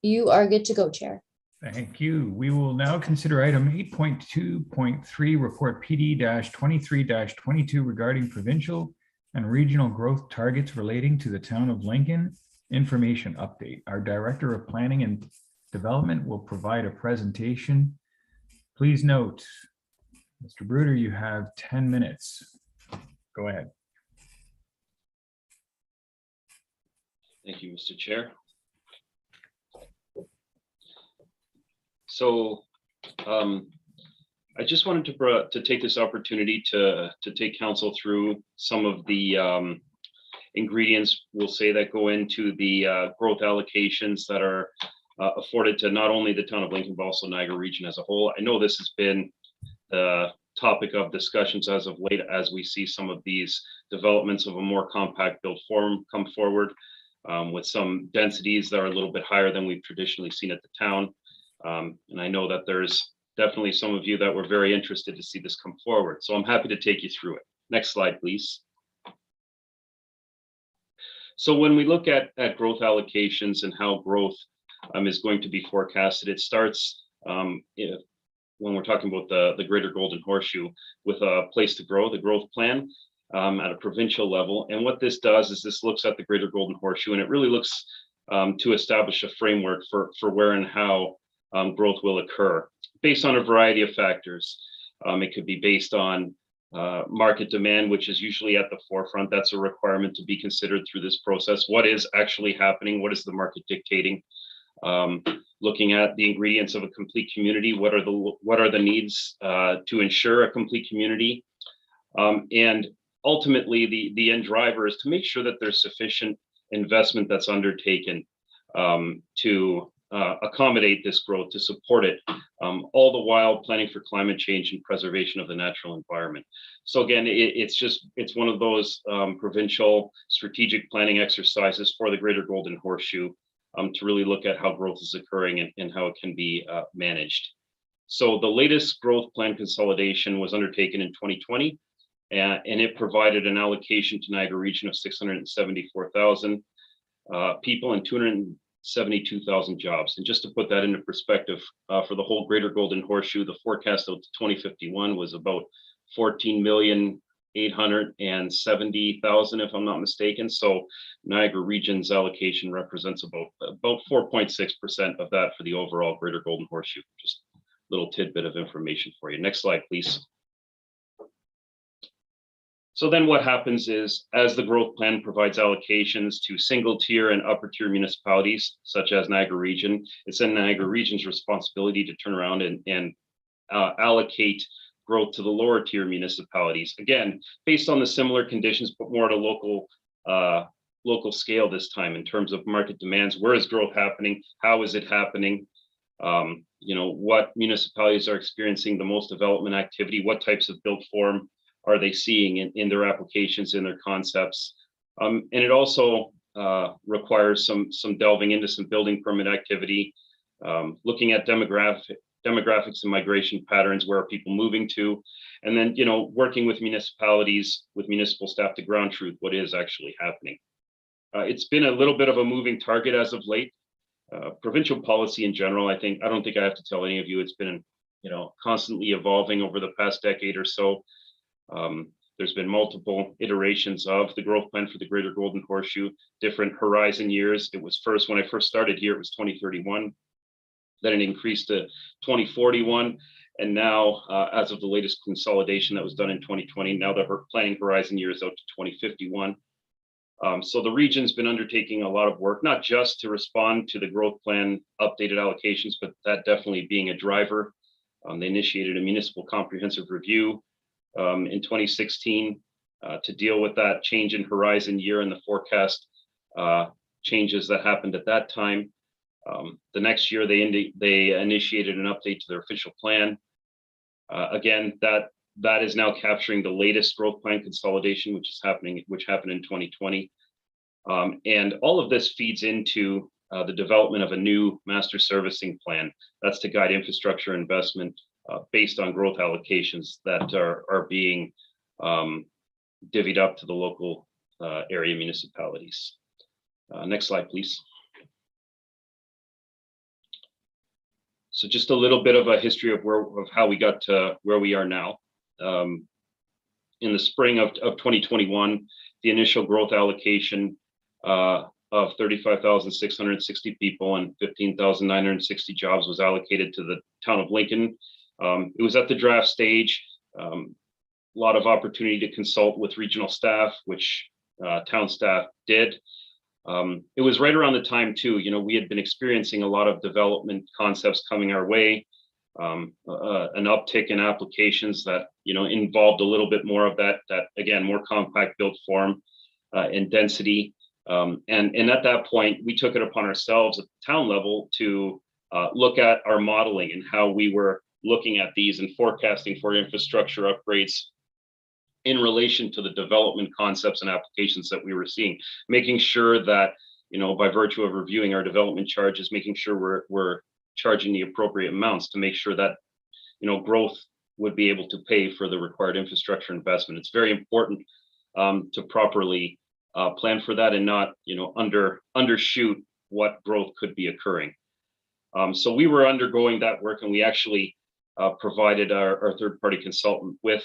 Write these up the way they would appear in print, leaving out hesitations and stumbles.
You are good to go, Chair. Thank you. We will now consider item 8.2.3, report PD-23-22 regarding provincial and regional growth targets relating to the town of Lincoln. Information update. Our Director of Planning and Development will provide a presentation. Please note, Mr. Bruder, you have 10 minutes. Go ahead. Thank you, Mr. Chair. So I just wanted to take this opportunity to take council through some of the ingredients, we'll say, that go into the growth allocations that are afforded to not only the town of Lincoln, but also Niagara region as a whole. I know this has been the topic of discussions as of late, as we see some of these developments of a more compact built form come forward with some densities that are a little bit higher than we've traditionally seen at the town. And I know that there's definitely some of you that were very interested to see this come forward. So I'm happy to take you through it. Next slide, please. So when we look at growth allocations and how growth is going to be forecasted, it starts when we're talking about the Greater Golden Horseshoe with a place to grow, the growth plan at a provincial level. And what this does is this looks at the Greater Golden Horseshoe, and it really looks to establish a framework for where and how growth will occur based on a variety of factors. It could be based on market demand, which is usually at the forefront. That's a requirement to be considered through this process. What is actually happening? What is the market dictating? Looking at the ingredients of a complete community. What are the needs to ensure a complete community? And ultimately, the end driver is to make sure that there's sufficient investment that's undertaken to accommodate this growth, to support it, all the while planning for climate change and preservation of the natural environment. So again, it's one of those provincial strategic planning exercises for the Greater Golden Horseshoe to really look at how growth is occurring and how it can be managed. So the latest growth plan consolidation was undertaken in 2020, and it provided an allocation to Niagara region of 674,000 people and 272,000 jobs. And just to put that into perspective, for the whole Greater Golden Horseshoe, the forecast out to 2051 was about 14,870,000, if I'm not mistaken. So Niagara region's allocation represents about 4.6% of that for the overall Greater Golden Horseshoe. Just a little tidbit of information for you. Next slide, please. So then what happens is, as the growth plan provides allocations to single tier and upper tier municipalities, such as Niagara region, it's in Niagara region's responsibility to turn around and allocate growth to the lower tier municipalities. Again, based on the similar conditions, but more at a local scale this time in terms of market demands. Where is growth happening? How is it happening? What municipalities are experiencing the most development activity? What types of built form are they seeing in their applications, in their concepts? And it also requires some delving into some building permit activity, looking at demographics and migration patterns. Where are people moving to? And then, working with municipalities, with municipal staff to ground truth what is actually happening. It's been a little bit of a moving target as of late. Provincial policy in general, I don't think I have to tell any of you, it's been, constantly evolving over the past decade or so. There's been multiple iterations of the growth plan for the Greater Golden Horseshoe, different horizon years. It was when I first started here, it was 2031. Then it increased to 2041. And now, as of the latest consolidation that was done in 2020, now the planning horizon year is out to 2051. So the region's been undertaking a lot of work, not just to respond to the growth plan updated allocations, but that definitely being a driver. They initiated a municipal comprehensive review in 2016 to deal with that change in horizon year and the forecast changes that happened at that time. The next year, they initiated an update to their official plan. Again, that is now capturing the latest growth plan consolidation, which happened in 2020. And all of this feeds into the development of a new master servicing plan. That's to guide infrastructure investment based on growth allocations that are being divvied up to the local area municipalities. Next slide, please. So just a little bit of a history of how we got to where we are now. In the spring of 2021, the initial growth allocation of 35,660 people and 15,960 jobs was allocated to the town of Lincoln. It was at the draft stage. A lot of opportunity to consult with regional staff, which town staff did. It was right around the time too, we had been experiencing a lot of development concepts coming our way, an uptick in applications that, involved a little bit more of that again, more compact built form and density. And at that point, we took it upon ourselves at the town level to look at our modeling and how we were looking at these and forecasting for infrastructure upgrades in relation to the development concepts and applications that we were seeing, making sure that, by virtue of reviewing our development charges, making sure we're charging the appropriate amounts to make sure that, growth would be able to pay for the required infrastructure investment. It's very important to properly plan for that and not, undershoot what growth could be occurring. So we were undergoing that work, and we actually provided our third-party consultant with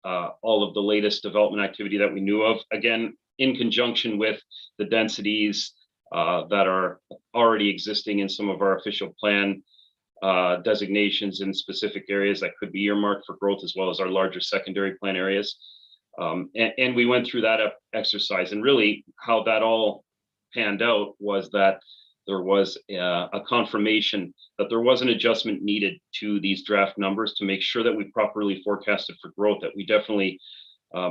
all of the latest development activity that we knew of, again, in conjunction with the densities that are already existing in some of our official plan designations in specific areas that could be earmarked for growth, as well as our larger secondary plan areas. And we went through that exercise, and really how that all panned out was that there was a confirmation that there was an adjustment needed to these draft numbers to make sure that we properly forecasted for growth, that we definitely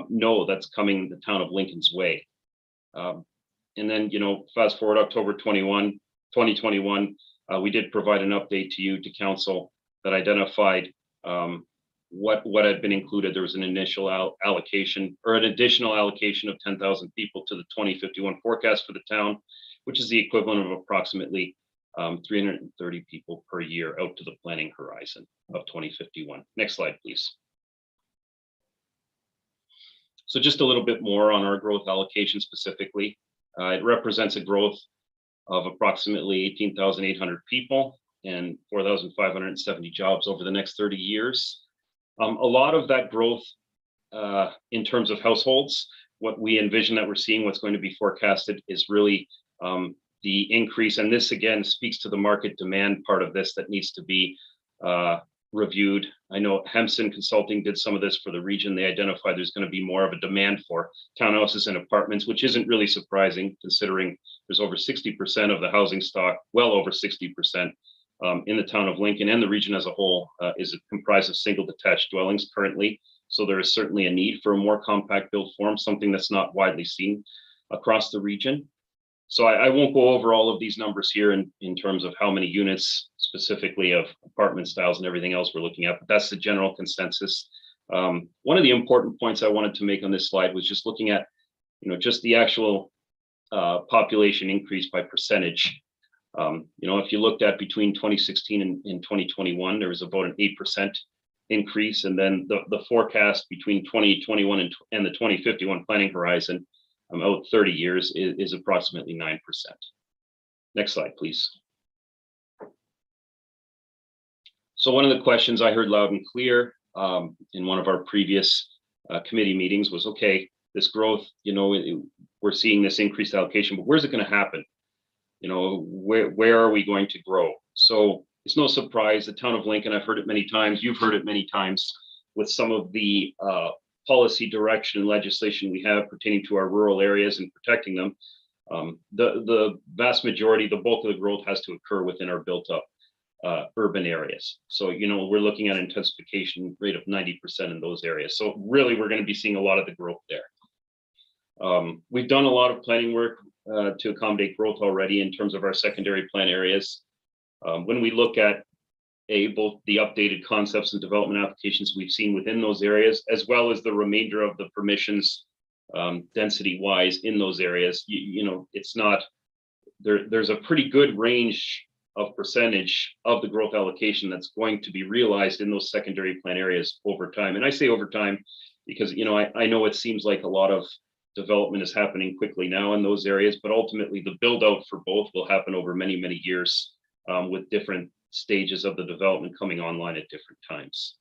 know that's coming the town of Lincoln's way. And then, fast forward October 2021, we did provide an update to you, to council, that identified what had been included. There was an initial allocation, or an additional allocation of 10,000 people to the 2051 forecast for the town, which is the equivalent of approximately 330 people per year out to the planning horizon of 2051. Next slide, please. So just a little bit more on our growth allocation specifically. It represents a growth of approximately 18,800 people and 4,570 jobs over the next 30 years. A lot of that growth in terms of households, what we envision that we're seeing, what's going to be forecasted, is really the increase. And this again speaks to the market demand part of this that needs to be reviewed. I know Hemson Consulting did some of this for the region. They identified there's going to be more of a demand for townhouses and apartments, which isn't really surprising considering there's over 60% of the housing stock, well over 60% in the town of Lincoln, and the region as a whole is comprised of single detached dwellings currently. So there is certainly a need for a more compact built form, something that's not widely seen across the region. So I won't go over all of these numbers here in terms of how many units specifically of apartment styles and everything else we're looking at, but that's the general consensus. One of the important points I wanted to make on this slide was just looking at, just the actual population increase by percentage. If you looked at between 2016 and 2021, there was about an 8% increase, and then the forecast between 2021 and the 2051 planning horizon, out 30 years, is approximately 9%. Next slide, please. So one of the questions I heard loud and clear in one of our previous committee meetings was, okay, this growth, we're seeing this increased allocation, but where's it going to happen? Where are we going to grow? So it's no surprise the town of Lincoln, I've heard it many times, you've heard it many times, with some of the policy direction and legislation we have pertaining to our rural areas and protecting them. The vast majority, the bulk of the growth has to occur within our built up urban areas. So, we're looking at an intensification rate of 90% in those areas. So really, we're going to be seeing a lot of the growth there. We've done a lot of planning work to accommodate growth already in terms of our secondary plan areas. When we look at both the updated concepts and development applications we've seen within those areas, as well as the remainder of the permissions density wise in those areas, it's not, there's a pretty good range of percentage of the growth allocation that's going to be realized in those secondary plan areas over time. And I say over time because, I know it seems like a lot of development is happening quickly now in those areas, but ultimately the build out for both will happen over many, many years with different stages of the development coming online at different times.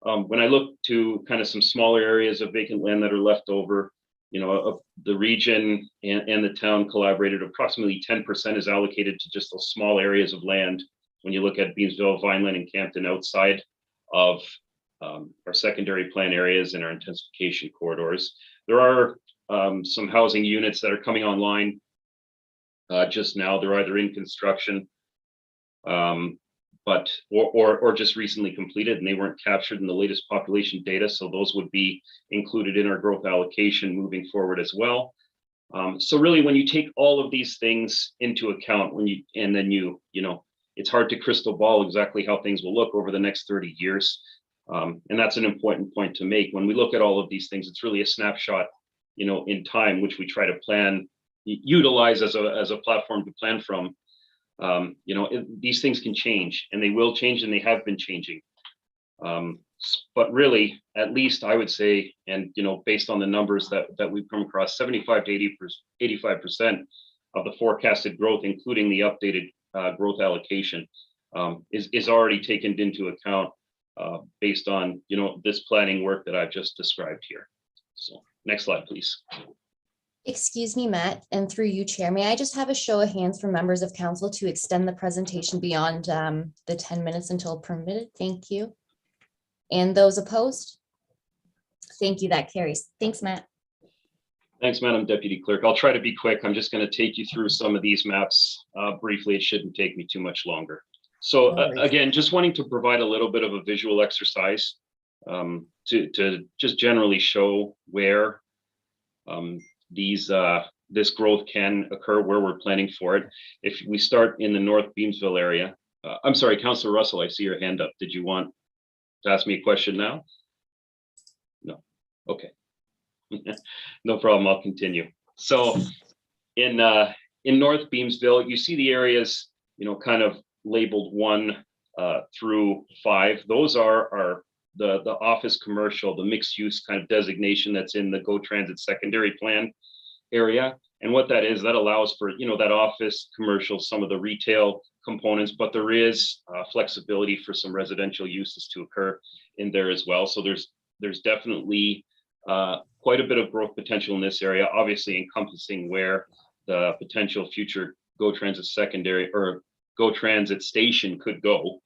When I look to kind of some smaller areas of vacant land that are left over, the region and the town collaborated. Approximately 10% is allocated to just those small areas of land. When you look at Beansville, Vineland, and Campton outside of our secondary plan areas and our intensification corridors. There are some housing units that are coming online just now. They're either in construction or just recently completed, and they weren't captured in the latest population data. So those would be included in our growth allocation moving forward as well. So really, when you take all of these things into account, it's hard to crystal ball exactly how things will look over the next 30 years. And that's an important point to make. When we look at all of these things, it's really a snapshot, in time, which we try to utilize as a platform to plan from. These things can change, and they will change, and they have been changing. But really, at least I would say, and based on the numbers that we've come across, 75 to 85% of the forecasted growth, including the updated growth allocation, is already taken into account based on this planning work that I've just described here. So next slide, please. Excuse me, Matt, and through you, Chair, may I just have a show of hands for members of council to extend the presentation beyond the 10 minutes until permitted? Thank you. And those opposed? Thank you, that carries. Thanks, Matt. Thanks, Madam Deputy Clerk. I'll try to be quick. I'm just going to take you through some of these maps briefly. It shouldn't take me too much longer. So again, just wanting to provide a little bit of a visual exercise to just generally show where this growth can occur, where we're planning for it. If we start in the North Beamsville area, I'm sorry, Councillor Russell, I see your hand up. Did you want to ask me a question now? No. Okay. No problem. I'll continue. So in North Beamsville, you see the areas, kind of labeled 1 through 5. Those are the office commercial, the mixed use kind of designation that's in the GO Transit secondary plan area. And what that is, that allows for, that office commercial, some of the retail components, but there is flexibility for some residential uses to occur in there as well. So there's definitely quite a bit of growth potential in this area, obviously encompassing where the potential future GO Transit secondary or GO Transit station could go.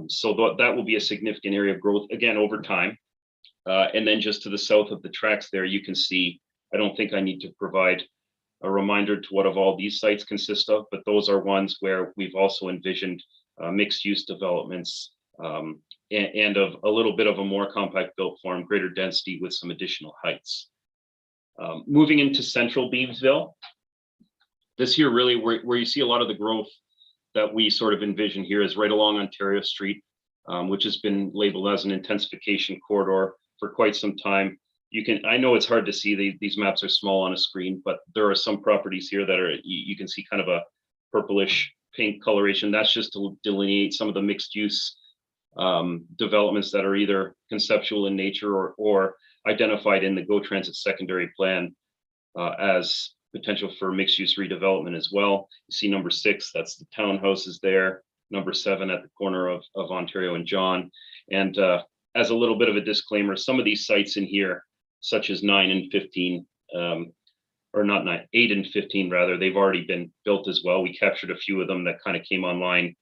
So that will be a significant area of growth, again, over time. And then just to the south of the tracks there, you can see, I don't think I need to provide a reminder to what of all these sites consist of, but those are ones where we've also envisioned mixed use developments and of a little bit of a more compact built form, greater density with some additional heights. Moving into central Beavesville, this here really where you see a lot of the growth that we sort of envision here is right along Ontario Street, which has been labeled as an intensification corridor for quite some time. I know it's hard to see, these maps are small on a screen, but there are some properties here that are, you can see kind of a purplish pink coloration. That's just to delineate some of the mixed use developments that are either conceptual in nature or identified in the GO Transit secondary plan as potential for mixed use redevelopment as well. You see number 6, that's the townhouses there. Number 7 at the corner of Ontario and John. And as a little bit of a disclaimer, some of these sites in here, such as 9 and 15, or not 9, 8 and 15 rather, they've already been built as well. We captured a few of them that kind of came online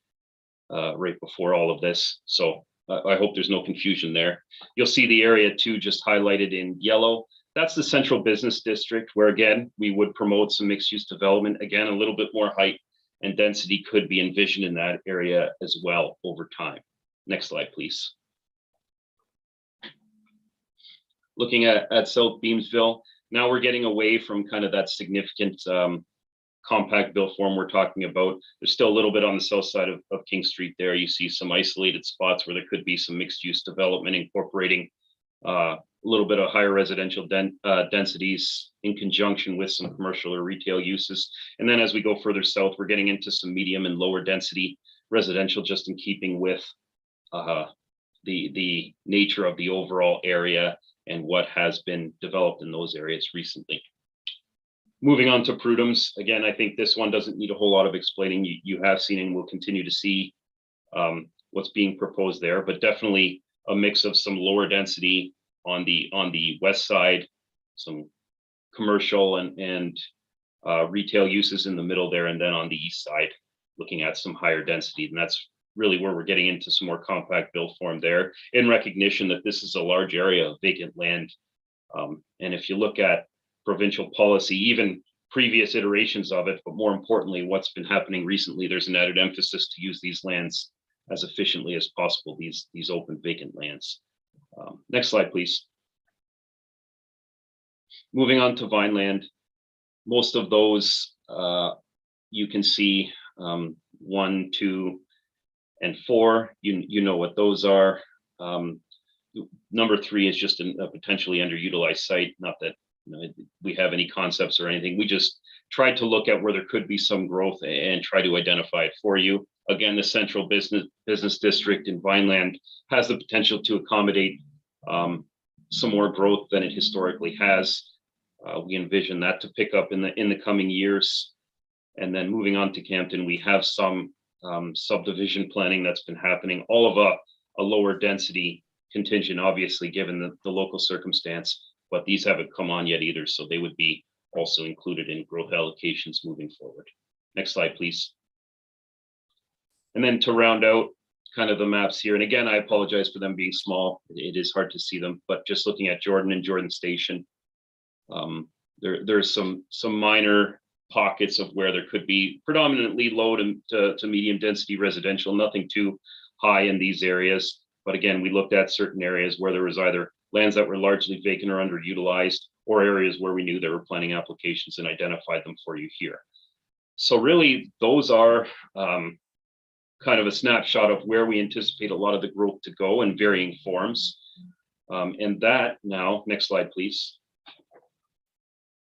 right before all of this. So I hope there's no confusion there. You'll see the area too, just highlighted in yellow. That's the central business district where, again, we would promote some mixed use development. Again, a little bit more height and density could be envisioned in that area as well over time. Next slide, please. Looking at South Beamsville, now we're getting away from kind of that significant compact built form we're talking about. There's still a little bit on the south side of King Street there. You see some isolated spots where there could be some mixed use development incorporating a little bit of higher residential densities in conjunction with some commercial or retail uses. And then as we go further south, we're getting into some medium and lower density residential, just in keeping with the nature of the overall area and what has been developed in those areas recently. Moving on to Prudhome's, again, I think this one doesn't need a whole lot of explaining. You have seen and will continue to see what's being proposed there, but definitely a mix of some lower density on the west side, some commercial and retail uses in the middle there, and then on the east side, looking at some higher density. And that's really where we're getting into some more compact build form there, in recognition that this is a large area of vacant land. And if you look at provincial policy, even previous iterations of it, but more importantly, what's been happening recently, there's an added emphasis to use these lands as efficiently as possible, these open vacant lands. Next slide, please. Moving on to Vineland, most of those you can see 1, 2, and 4. You know what those are. Number 3 is just a potentially underutilized site. Not that we have any concepts or anything. We just tried to look at where there could be some growth and try to identify it for you. Again, the central business district in Vineland has the potential to accommodate some more growth than it historically has. We envision that to pick up in the coming years. And then moving on to Campton, we have some subdivision planning that's been happening, all of a lower density contingent, obviously, given the local circumstance, but these haven't come on yet either, so they would be also included in growth allocations moving forward. Next slide, please. And then to round out kind of the maps here, and again, I apologize for them being small. It is hard to see them, but just looking at Jordan and Jordan Station, there's some minor pockets of where there could be predominantly low to medium density residential, nothing too high in these areas. But again, we looked at certain areas where there was either lands that were largely vacant or underutilized, or areas where we knew there were planning applications and identified them for you here. So really, those are kind of a snapshot of where we anticipate a lot of the growth to go in varying forms. And that now, next slide, please,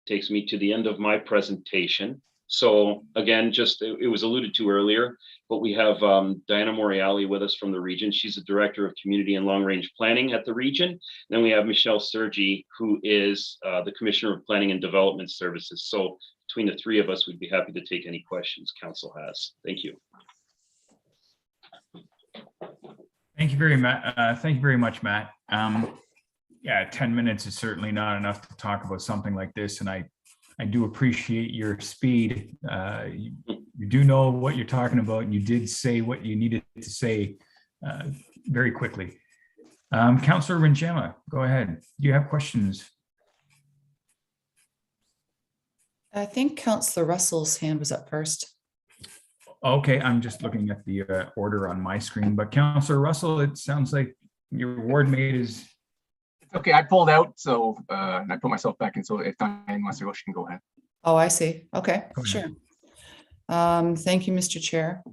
takes me to the end of my presentation. So again, just it was alluded to earlier, but we have Diana Moriali with us from the region. She's the Director of Community and Long Range Planning at the region. Then we have Michelle Sergi, who is the Commissioner of Planning and Development Services. So between the three of us, we'd be happy to take any questions council has. Thank you. Thank you very much. Thank you very much, Matt. Yeah, 10 minutes is certainly not enough to talk about something like this, and I do appreciate your speed. You do know what you're talking about, and you did say what you needed to say very quickly. Councillor Rinjema, go ahead. Do you have questions? I think Councillor Russell's hand was up first. Okay, I'm just looking at the order on my screen, but Councillor Russell, it sounds like your ward mate is... Okay, I pulled out, so and I put myself back in. So if Diane wants to go, she can go ahead. Oh, I see. Okay, Go sure. ahead. Thank you, Mr. Chair.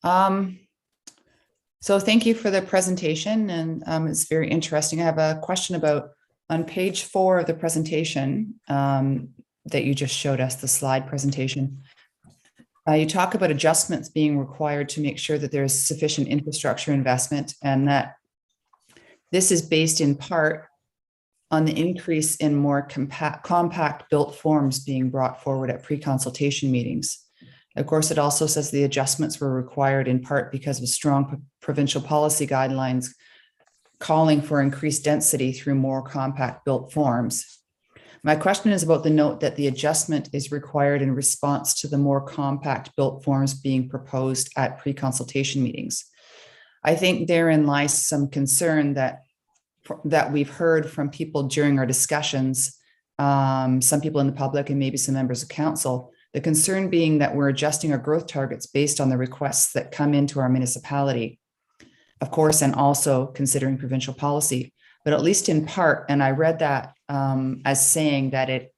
So thank you for the presentation, and it's very interesting. I have a question about on page 4 of the presentation that you just showed us, the slide presentation. You talk about adjustments being required to make sure that there's sufficient infrastructure investment, and that this is based in part on the increase in more compact built forms being brought forward at pre-consultation meetings. Of course, it also says the adjustments were required in part because of strong provincial policy guidelines calling for increased density through more compact built forms. My question is about the note that the adjustment is required in response to the more compact built forms being proposed at pre-consultation meetings. I think therein lies some concern that we've heard from people during our discussions, some people in the public and maybe some members of council, the concern being that we're adjusting our growth targets based on the requests that come into our municipality, of course, and also considering provincial policy, but at least in part, and I read that as saying that it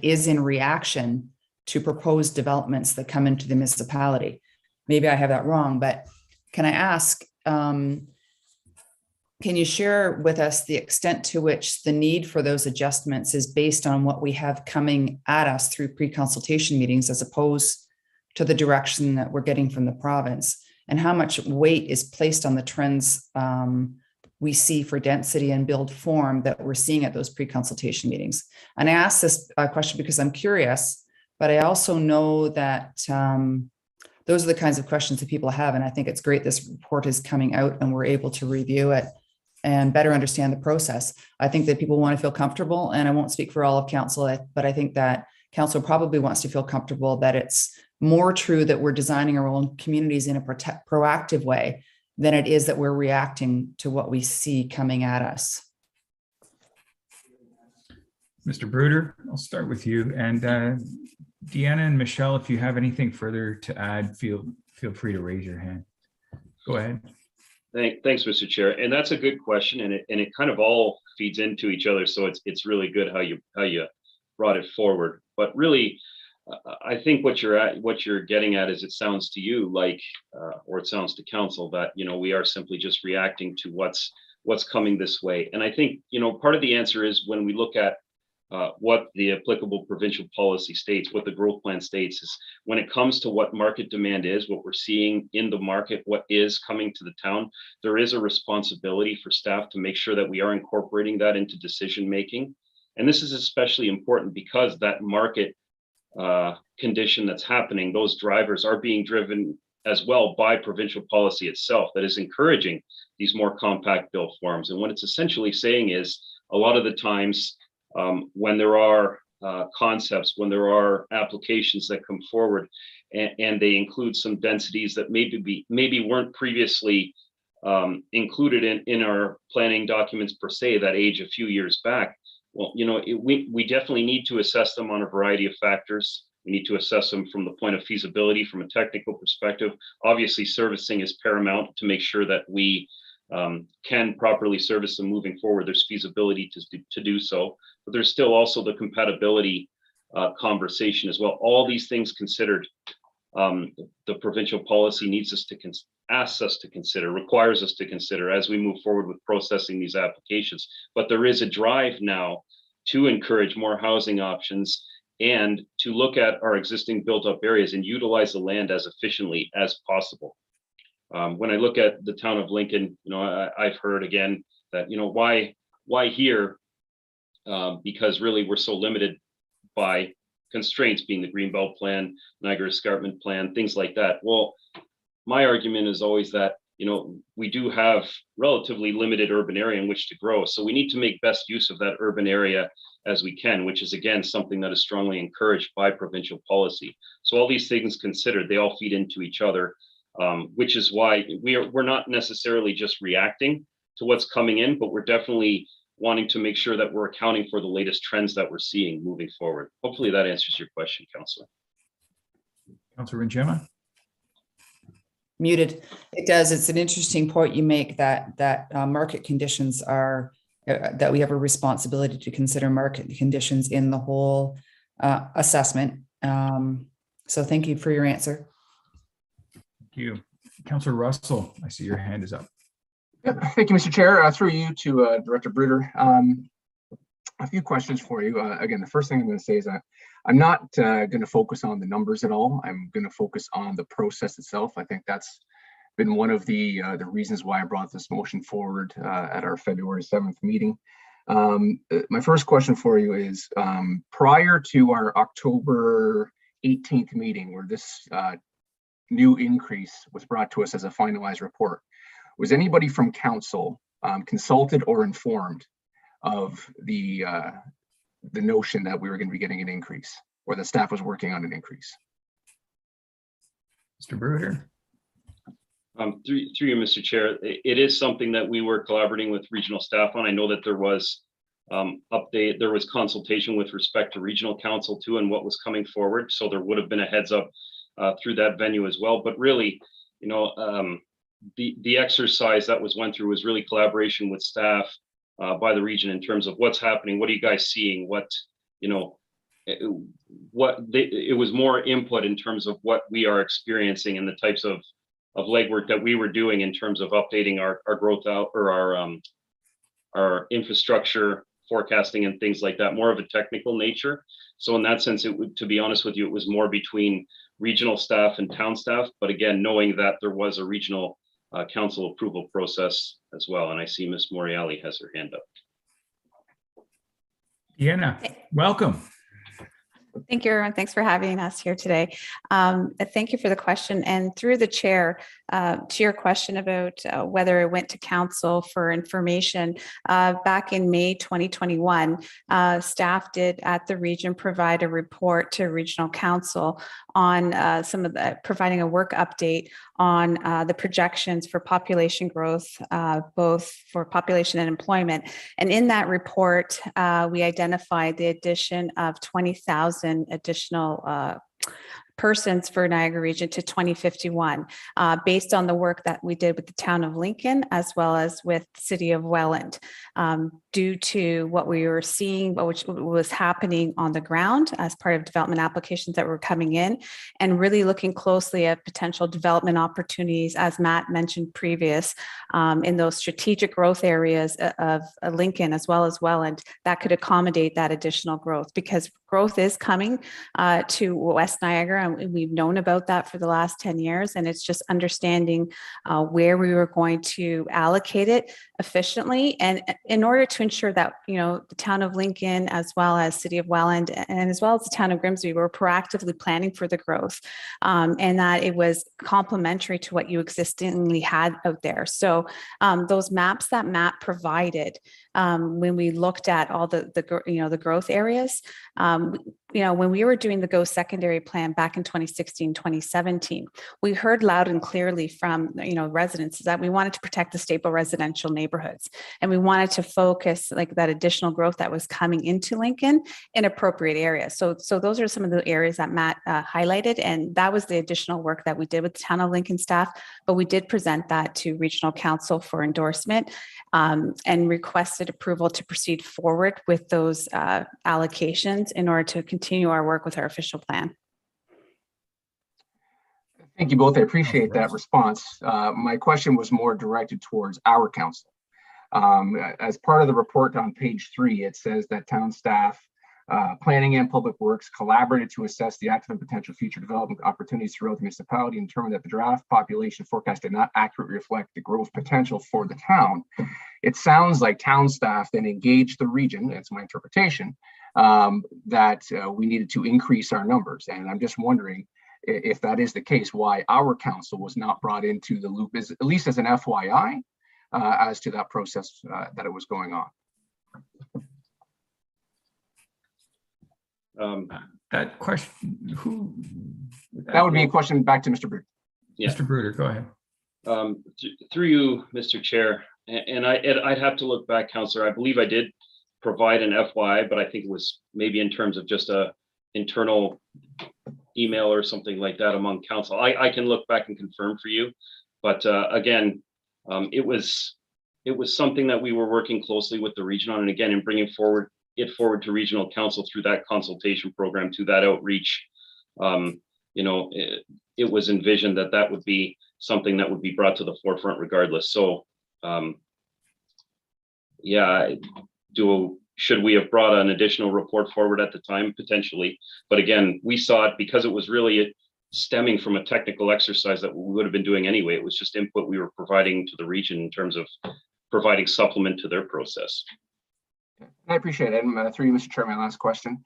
is in reaction to proposed developments that come into the municipality. Maybe I have that wrong, but can I ask, can you share with us the extent to which the need for those adjustments is based on what we have coming at us through pre-consultation meetings as opposed to the direction that we're getting from the province? And how much weight is placed on the trends we see for density and build form that we're seeing at those pre-consultation meetings? And I ask this question because I'm curious, but I also know that those are the kinds of questions that people have. And I think it's great this report is coming out and we're able to review it and better understand the process. I think that people want to feel comfortable, and I won't speak for all of council, but I think that council probably wants to feel comfortable that it's more true that we're designing our own communities in a proactive way than it is that we're reacting to what we see coming at us. Mr. Bruder, I'll start with you. And Deanna and Michelle, if you have anything further to add, feel free to raise your hand. Go ahead. Thanks, Mr. Chair. And that's a good question, and it kind of all feeds into each other. So it's really good how you brought it forward. But really, I think what you're getting at is, it sounds to you like, or it sounds to council that, we are simply just reacting to what's coming this way. And I think, part of the answer is when we look at what the applicable provincial policy states, what the growth plan states, is when it comes to what market demand is, what we're seeing in the market, what is coming to the town, there is a responsibility for staff to make sure that we are incorporating that into decision making. And this is especially important because that market condition that's happening, those drivers are being driven as well by provincial policy itself that is encouraging these more compact built forms. And what it's essentially saying is, a lot of the times when there are concepts, when there are applications that come forward and they include some densities that maybe weren't previously included in our planning documents per se, that age a few years back, well, we definitely need to assess them on a variety of factors. We need to assess them from the point of feasibility, from a technical perspective. Obviously, servicing is paramount to make sure that we can properly service them moving forward. There's feasibility to do so, but there's still also the compatibility conversation as well. All these things considered, the provincial policy needs us to asks us to consider, requires us to consider as we move forward with processing these applications. But there is a drive now to encourage more housing options and to look at our existing built up areas and utilize the land as efficiently as possible. When I look at the town of Lincoln, I've heard again that, why here? Because really we're so limited by constraints, being the Greenbelt Plan, Niagara Escarpment Plan, things like that. Well, my argument is always that, we do have relatively limited urban area in which to grow. So we need to make best use of that urban area as we can, which is again, something that is strongly encouraged by provincial policy. So all these things considered, they all feed into each other, which is why we're not necessarily just reacting to what's coming in, but we're definitely wanting to make sure that we're accounting for the latest trends that we're seeing moving forward. Hopefully that answers your question, Councillor. Councillor Njema? Muted. It does. It's an interesting point you make that market conditions are, that we have a responsibility to consider market conditions in the whole assessment. So thank you for your answer. Thank you. Councillor Russell, I see your hand is up. Yep. Thank you, Mr. Chair. Through you to Director Bruder. A few questions for you. Again, the first thing I'm going to say is I'm not going to focus on the numbers at all. I'm going to focus on the process itself. I think that's been one of the reasons why I brought this motion forward at our February 7th meeting. My first question for you is, prior to our October 18th meeting, where this new increase was brought to us as a finalized report, was anybody from council consulted or informed of the notion that we were going to be getting an increase, or the staff was working on an increase? Mr. Bruder? Through you, Mr. Chair, it is something that we were collaborating with regional staff on. I know that there was there was consultation with respect to regional council too, and what was coming forward. So there would have been a heads up through that venue as well. But really, the exercise that went through was really collaboration with staff by the region in terms of what's happening. What are you guys seeing? It was more input in terms of what we are experiencing and the types of legwork that we were doing in terms of updating our growth out, or our infrastructure forecasting and things like that, more of a technical nature. So in that sense, to be honest with you, it was more between regional staff and town staff. But again, knowing that there was a regional council approval process as well. And I see Ms. Moriali has her hand up. Deanna, welcome. Thank you, everyone. Thanks for having us here today. Thank you for the question. And through the chair, to your question about whether it went to council for information, back in May 2021, staff did at the region provide a report to regional council on providing a work update on the projections for population growth, both for population and employment. And in that report, we identified the addition of 20,000 additional persons for Niagara Region to 2051, based on the work that we did with the town of Lincoln, as well as with the city of Welland, due to what we were seeing, which was happening on the ground as part of development applications that were coming in, and really looking closely at potential development opportunities, as Matt mentioned previous, in those strategic growth areas of Lincoln as well as Welland that could accommodate that additional growth, because growth is coming to West Niagara, and we've known about that for the last 10 years. And it's just understanding where we were going to allocate it efficiently, and in order to ensure that, you know, the town of Lincoln, as well as city of Welland, and as well as the town of Grimsby, were proactively planning for the growth, and that it was complementary to what you existingly had out there. So those maps that Matt provided, when we looked at all the growth areas, when we were doing the Go Secondary plan back in 2016, 2017, we heard loud and clearly from, residents that we wanted to protect the staple residential neighborhoods, and we wanted to focus like that additional growth that was coming into Lincoln in appropriate areas. So those are some of the areas that Matt highlighted, and that was the additional work that we did with the town of Lincoln staff. But we did present that to regional council for endorsement, and requested approval to proceed forward with those allocations in order to continue our work with our official plan. Thank you both. I appreciate that response. My question was more directed towards our council. As part of the report on page 3, it says that town staff, planning and public works collaborated to assess the active and potential future development opportunities throughout the municipality, and determined that the draft population forecast did not accurately reflect the growth potential for the town. It sounds like town staff then engaged the region, that's my interpretation, that we needed to increase our numbers. And I'm just wondering if that is the case, why our council was not brought into the loop, at least as an FYI, as to that process that it was going on. That question, that would be a question back to Mr. Bruder. Yeah. Mr. Bruder, go ahead. Through you, Mr. Chair, and I'd have to look back, Councillor. I believe I did provide an FYI, but I think it was maybe in terms of just a internal email or something like that among council. I can look back and confirm for you, but again, it was something that we were working closely with the region on, and again, in bringing forward to regional council through that consultation program, to that outreach. It was envisioned that would be something that would be brought to the forefront regardless. So should we have brought an additional report forward at the time? Potentially, but again, we saw it because it was really stemming from a technical exercise that we would have been doing anyway. It was just input we were providing to the region in terms of providing supplement to their process. I appreciate it. And through you, Mr. Chair, my last question.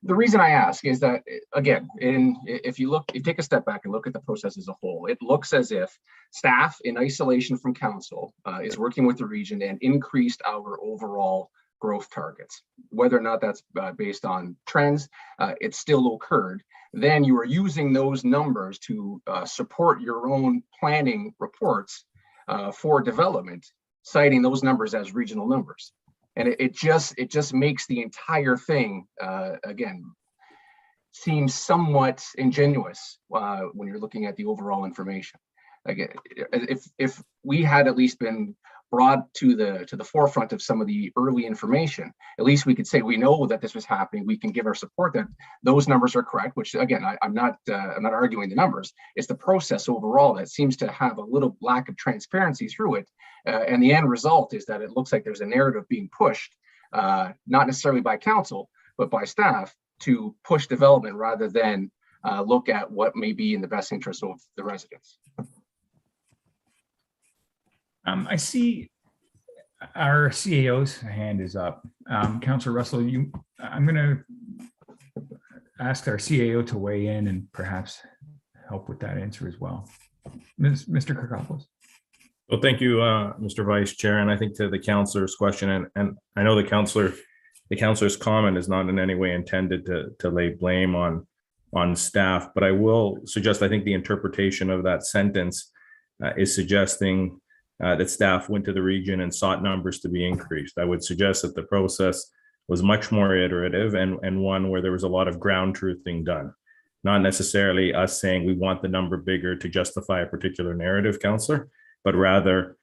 The reason I ask is that, again, if you take a step back and look at the process as a whole, it looks as if staff in isolation from council is working with the region and increased our overall growth targets. Whether or not that's based on trends, it still occurred. Then you are using those numbers to support your own planning reports for development, citing those numbers as regional numbers. And it just makes the entire thing, again, seem somewhat ingenuous when you're looking at the overall information. Like if we had at least been brought to the forefront of some of the early information, at least we could say we know that this was happening. We can give our support that those numbers are correct. Which again, I'm not arguing the numbers. It's the process overall that seems to have a little lack of transparency through it, and the end result is that it looks like there's a narrative being pushed, not necessarily by council but by staff, to push development rather than look at what may be in the best interest of the residents. I see our CAO's hand is up. Councillor Russell, I'm going to ask our CAO to weigh in and perhaps help with that answer as well. Mr. Kirkopoulos. Well, thank you, Mr. Vice Chair. And I think to the councillor's question, and I know the councillor's comment is not in any way intended to lay blame on staff, but I will suggest, I think the interpretation of that sentence is suggesting that staff went to the region and sought numbers to be increased. I would suggest that the process was much more iterative and one where there was a lot of ground truthing done. Not necessarily us saying we want the number bigger to justify a particular narrative, councillor, but rather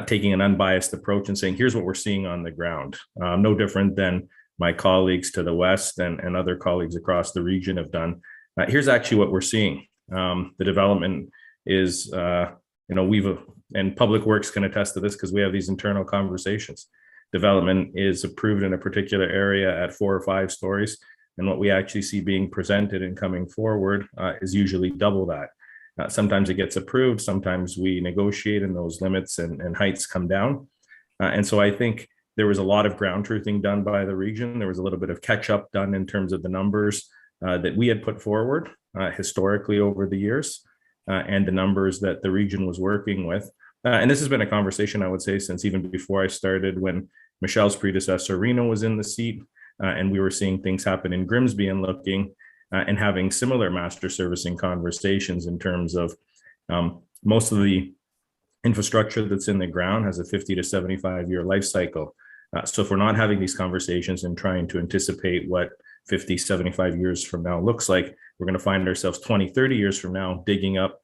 taking an unbiased approach and saying, here's what we're seeing on the ground. No different than my colleagues to the west and other colleagues across the region have done. Here's actually what we're seeing. The development is, and Public Works can attest to this because we have these internal conversations. Development is approved in a particular area at 4 or 5 stories. And what we actually see being presented and coming forward is usually double that. Sometimes it gets approved, sometimes we negotiate and those limits and heights come down. And so I think there was a lot of ground truthing done by the region. There was a little bit of catch up done in terms of the numbers that we had put forward historically over the years and the numbers that the region was working with. And this has been a conversation, I would say, since even before I started, when Michelle's predecessor, Reno, was in the seat, and we were seeing things happen in Grimsby and looking and having similar master servicing conversations in terms of most of the infrastructure that's in the ground has a 50 to 75 year life cycle. So if we're not having these conversations and trying to anticipate what 50, 75 years from now looks like, we're going to find ourselves 20, 30 years from now digging up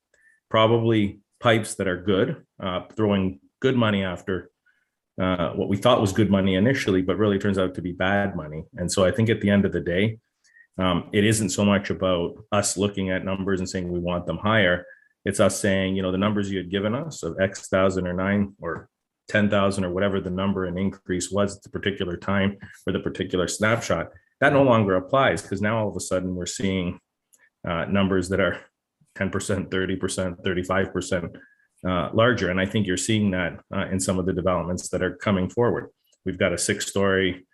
probably pipes that are good, throwing good money after what we thought was good money initially, but really turns out to be bad money. And so I think at the end of the day, it isn't so much about us looking at numbers and saying we want them higher. It's us saying, the numbers you had given us of X thousand or 9 or 10,000 or whatever the number and increase was at the particular time or the particular snapshot, that no longer applies, because now all of a sudden we're seeing numbers that are 10%, 30%, 35% larger. And I think you're seeing that in some of the developments that are coming forward. We've got a 6-story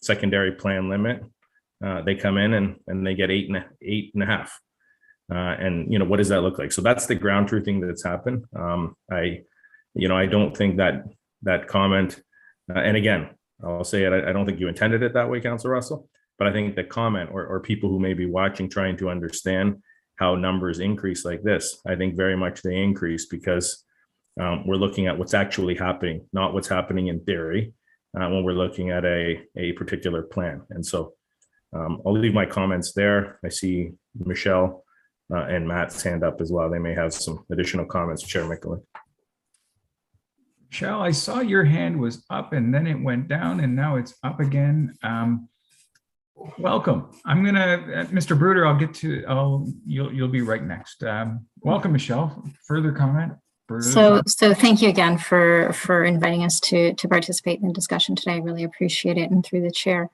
secondary plan limit. They come in and they get 8.5. And what does that look like? So that's the ground truthing that's happened. I don't think that comment, and again, I'll say it, I don't think you intended it that way, Councillor Russell, but I think the comment or people who may be watching trying to understand how numbers increase like this, I think very much they increase because we're looking at what's actually happening, not what's happening in theory when we're looking at a particular plan. And so I'll leave my comments there. I see Michelle and Matt's hand up as well. They may have some additional comments, Chair Mickelin. Michelle, I saw your hand was up and then it went down and now it's up again. Welcome. I'm gonna, Mr. Bruder, you'll be right next. Welcome, Michelle. Further comment? So thank you again for inviting us to participate in the discussion today. I really appreciate it, and through the chair.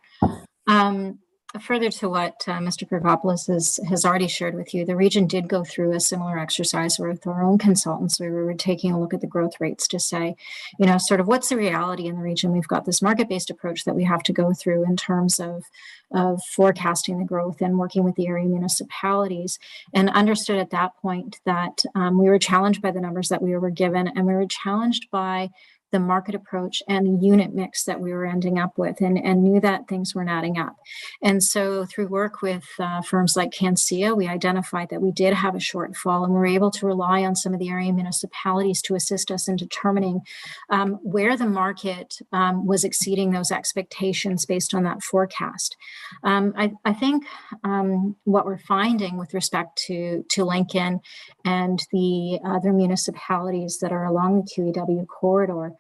Further to what Mr. Kirkopoulos has already shared with you, the region did go through a similar exercise with our own consultants. We were taking a look at the growth rates to say, sort of what's the reality in the region. We've got this market-based approach that we have to go through in terms of forecasting the growth and working with the area municipalities, and understood at that point that we were challenged by the numbers that we were given, and we were challenged by the market approach and the unit mix that we were ending up with, and knew that things weren't adding up. And so through work with firms like Cancia, we identified that we did have a shortfall, and we were able to rely on some of the area municipalities to assist us in determining where the market was exceeding those expectations based on that forecast. I think what we're finding with respect to Lincoln and the other municipalities that are along the QEW corridor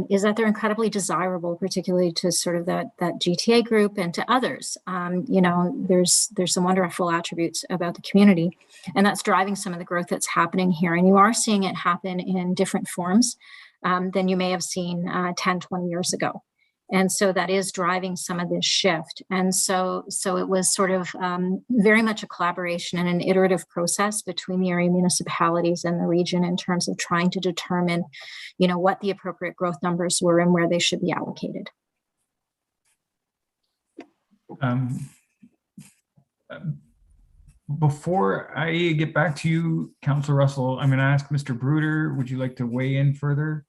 is that they're incredibly desirable, particularly to sort of that GTA group and to others. There's some wonderful attributes about the community, and that's driving some of the growth that's happening here. And you are seeing it happen in different forms than you may have seen 10, 20 years ago. And so that is driving some of this shift. And so it was sort of very much a collaboration and an iterative process between the area municipalities and the region in terms of trying to determine, what the appropriate growth numbers were and where they should be allocated. Before I get back to you, Councillor Russell, I'm going to ask Mr. Bruder, would you like to weigh in further?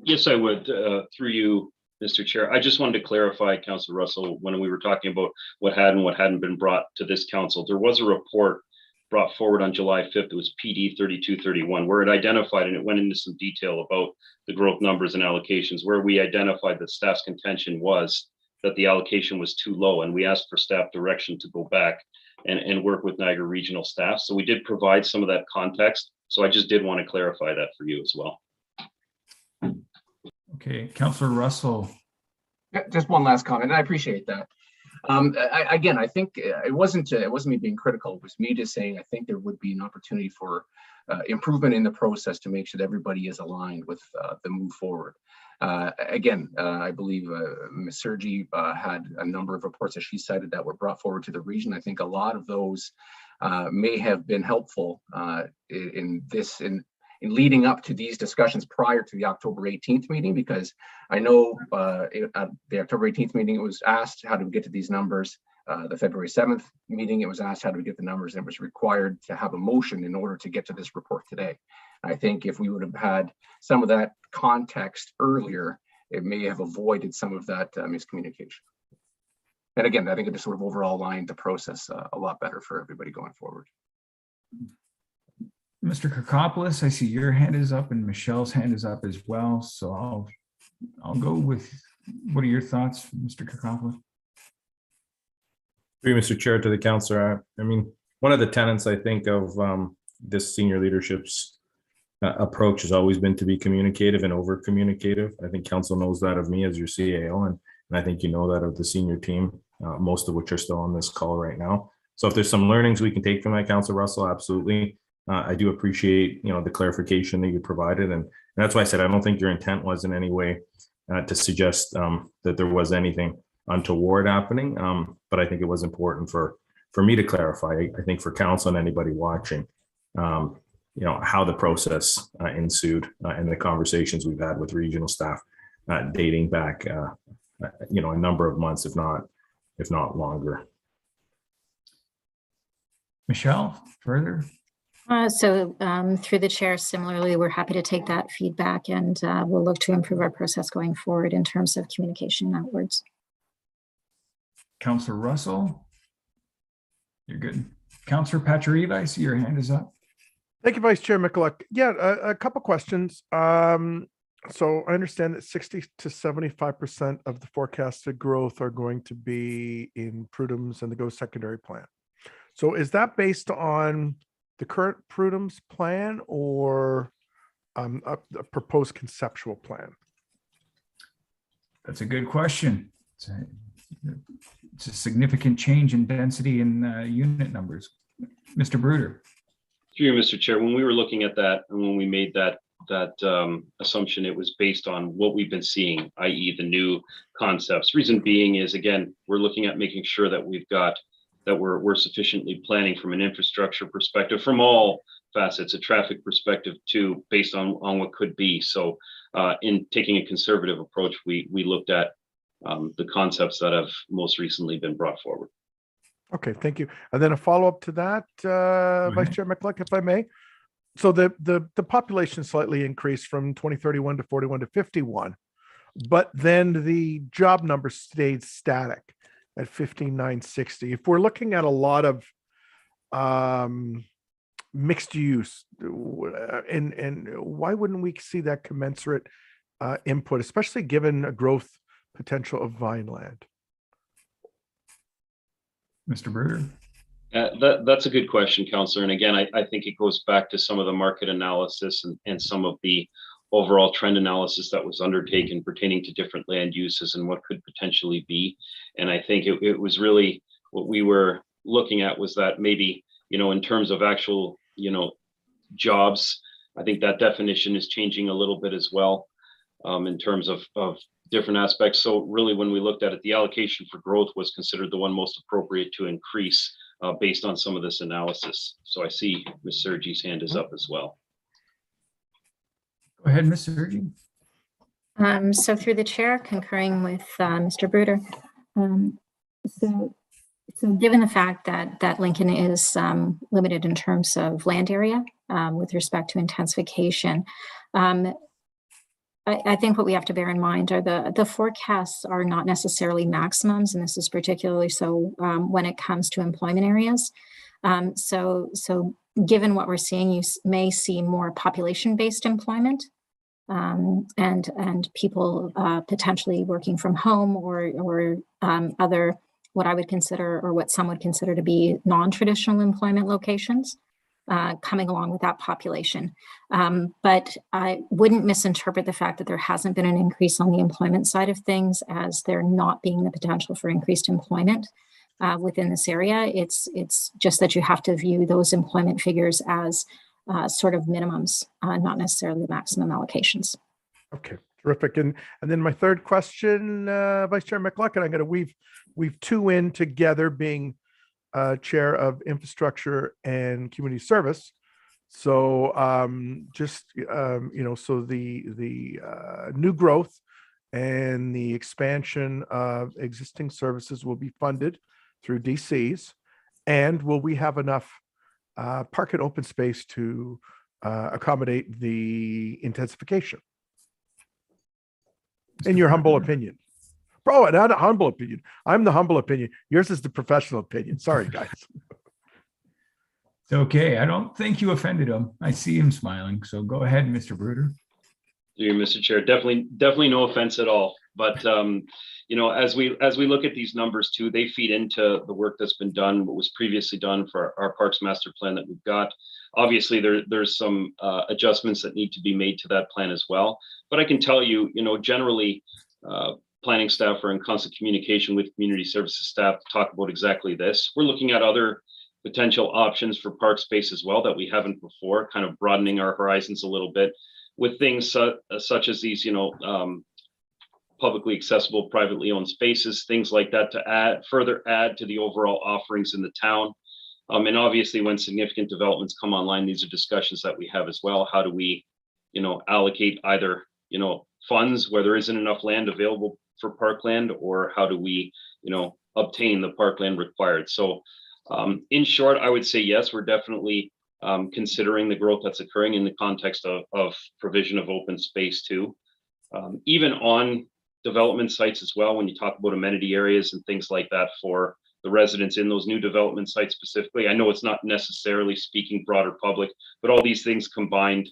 Yes, I would, through you, Mr. Chair. I just wanted to clarify, Councillor Russell, when we were talking about what had and what hadn't been brought to this council, there was a report brought forward on July 5th. It was PD 3231, where it identified, and it went into some detail about the growth numbers and allocations, where we identified that staff's contention was that the allocation was too low, and we asked for staff direction to go back and work with Niagara regional staff. So we did provide some of that context. So I just did want to clarify that for you as well. Okay, Councillor Russell. Yeah, just one last comment, and I appreciate that. Again, I think it wasn't me being critical. It was me just saying I think there would be an opportunity for improvement in the process to make sure that everybody is aligned with the move forward. Again, I believe Ms. Sergi had a number of reports that she cited that were brought forward to the region. I think a lot of those may have been helpful in leading up to these discussions prior to the October 18th meeting, because I know at the October 18th meeting, it was asked, how do we get to these numbers? The February 7th meeting, it was asked, how do we get the numbers? And it was required to have a motion in order to get to this report today. I think if we would have had some of that context earlier, it may have avoided some of that miscommunication. And again, I think it just sort of overall aligned the process a lot better for everybody going forward. Mr. Kirkopoulos, I see your hand is up and Michelle's hand is up as well. So I'll go with, what are your thoughts, Mr. Kirkopoulos? Through Mr. Chair, to the councillor, I mean, one of the tenets I think of this senior leadership's approach has always been to be communicative and over communicative. I think council knows that of me as your CAO, and I think you know that of the senior team, most of which are still on this call right now. So if there's some learnings we can take from that, Councillor Russell, absolutely. I do appreciate, the clarification that you provided, and that's why I said I don't think your intent was in any way to suggest that there was anything untoward happening. But I think it was important for me to clarify. I think for council and anybody watching, how the process ensued and the conversations we've had with regional staff dating back, a number of months, if not longer. Michelle, further? So through the chair, similarly, we're happy to take that feedback, and we'll look to improve our process going forward in terms of communication outwards. Councillor Russell, you're good. Councillor Pachariva, I see your hand is up. Thank you, Vice Chair McCulloch. Yeah, a couple questions. So I understand that 60 to 75% of the forecasted growth are going to be in Prudhome's and the Go Secondary plan. So is that based on the current Prudhome's plan or a proposed conceptual plan? That's a good question. It's a significant change in density and unit numbers. Mr. Bruder. Through you, Mr. Chair, when we were looking at that and when we made that assumption, it was based on what we've been seeing, i.e. the new concepts. Reason being is, again, we're looking at making sure that we're sufficiently planning from an infrastructure perspective, from all facets, a traffic perspective too, based on what could be. So in taking a conservative approach, we looked at the concepts that have most recently been brought forward. Okay, thank you. And then a follow-up to that, Vice Chair McCulloch, if I may. So the population slightly increased from 2031 to 41 to 51, but then the job number stayed static at 15,960. If we're looking at a lot of mixed use, and why wouldn't we see that commensurate input, especially given a growth potential of Vineland? Mr. Bruder. That's a good question, Councillor. And again, I think it goes back to some of the market analysis and some of the overall trend analysis that was undertaken pertaining to different land uses and what could potentially be. And I think it was really what we were looking at was that maybe, in terms of actual, jobs, I think that definition is changing a little bit as well in terms of different aspects. So really, when we looked at it, the allocation for growth was considered the one most appropriate to increase based on some of this analysis. So I see Ms. Sergi's hand is up as well. Go ahead, Ms. Sergi. So through the chair, concurring with Mr. Bruder, So given the fact that Lincoln is limited in terms of land area with respect to intensification, I think what we have to bear in mind are the forecasts are not necessarily maximums, and this is particularly so when it comes to employment areas. So given what we're seeing, you may see more population-based employment and people potentially working from home or other what I would consider or what some would consider to be non-traditional employment locations coming along with that population. But I wouldn't misinterpret the fact that there hasn't been an increase on the employment side of things as there not being the potential for increased employment within this area. It's just that you have to view those employment figures as sort of minimums, not necessarily maximum allocations. Okay, terrific. And then my third question, Vice Chair McLaughlin, I'm going to weave two in together, being Chair of Infrastructure and Community Service. So so the new growth and the expansion of existing services will be funded through DCs. And will we have enough park and open space to accommodate the intensification? In your humble opinion. Bro, not a humble opinion. I'm the humble opinion. Yours is the professional opinion. Sorry, guys. It's okay. I don't think you offended him. I see him smiling. So go ahead, Mr. Bruder. You, Mr. Chair, definitely no offense at all. But as we look at these numbers too, they feed into the work that's been done, what was previously done for our Parks Master Plan that we've got. Obviously, there's some adjustments that need to be made to that plan as well. But I can tell you, generally, planning staff are in constant communication with community services staff to talk about exactly this. We're looking at other potential options for park space as well that we haven't before, kind of broadening our horizons a little bit with things such as these, publicly accessible, privately owned spaces, things like that to further add to the overall offerings in the town. And obviously, when significant developments come online, these are discussions that we have as well. How do we, allocate either, funds where there isn't enough land available for parkland, or how do we, obtain the parkland required? So in short, I would say yes, we're definitely considering the growth that's occurring in the context of provision of open space too. Even on development sites as well, when you talk about amenity areas and things like that for the residents in those new development sites specifically. I know it's not necessarily speaking broader public, but all these things combined,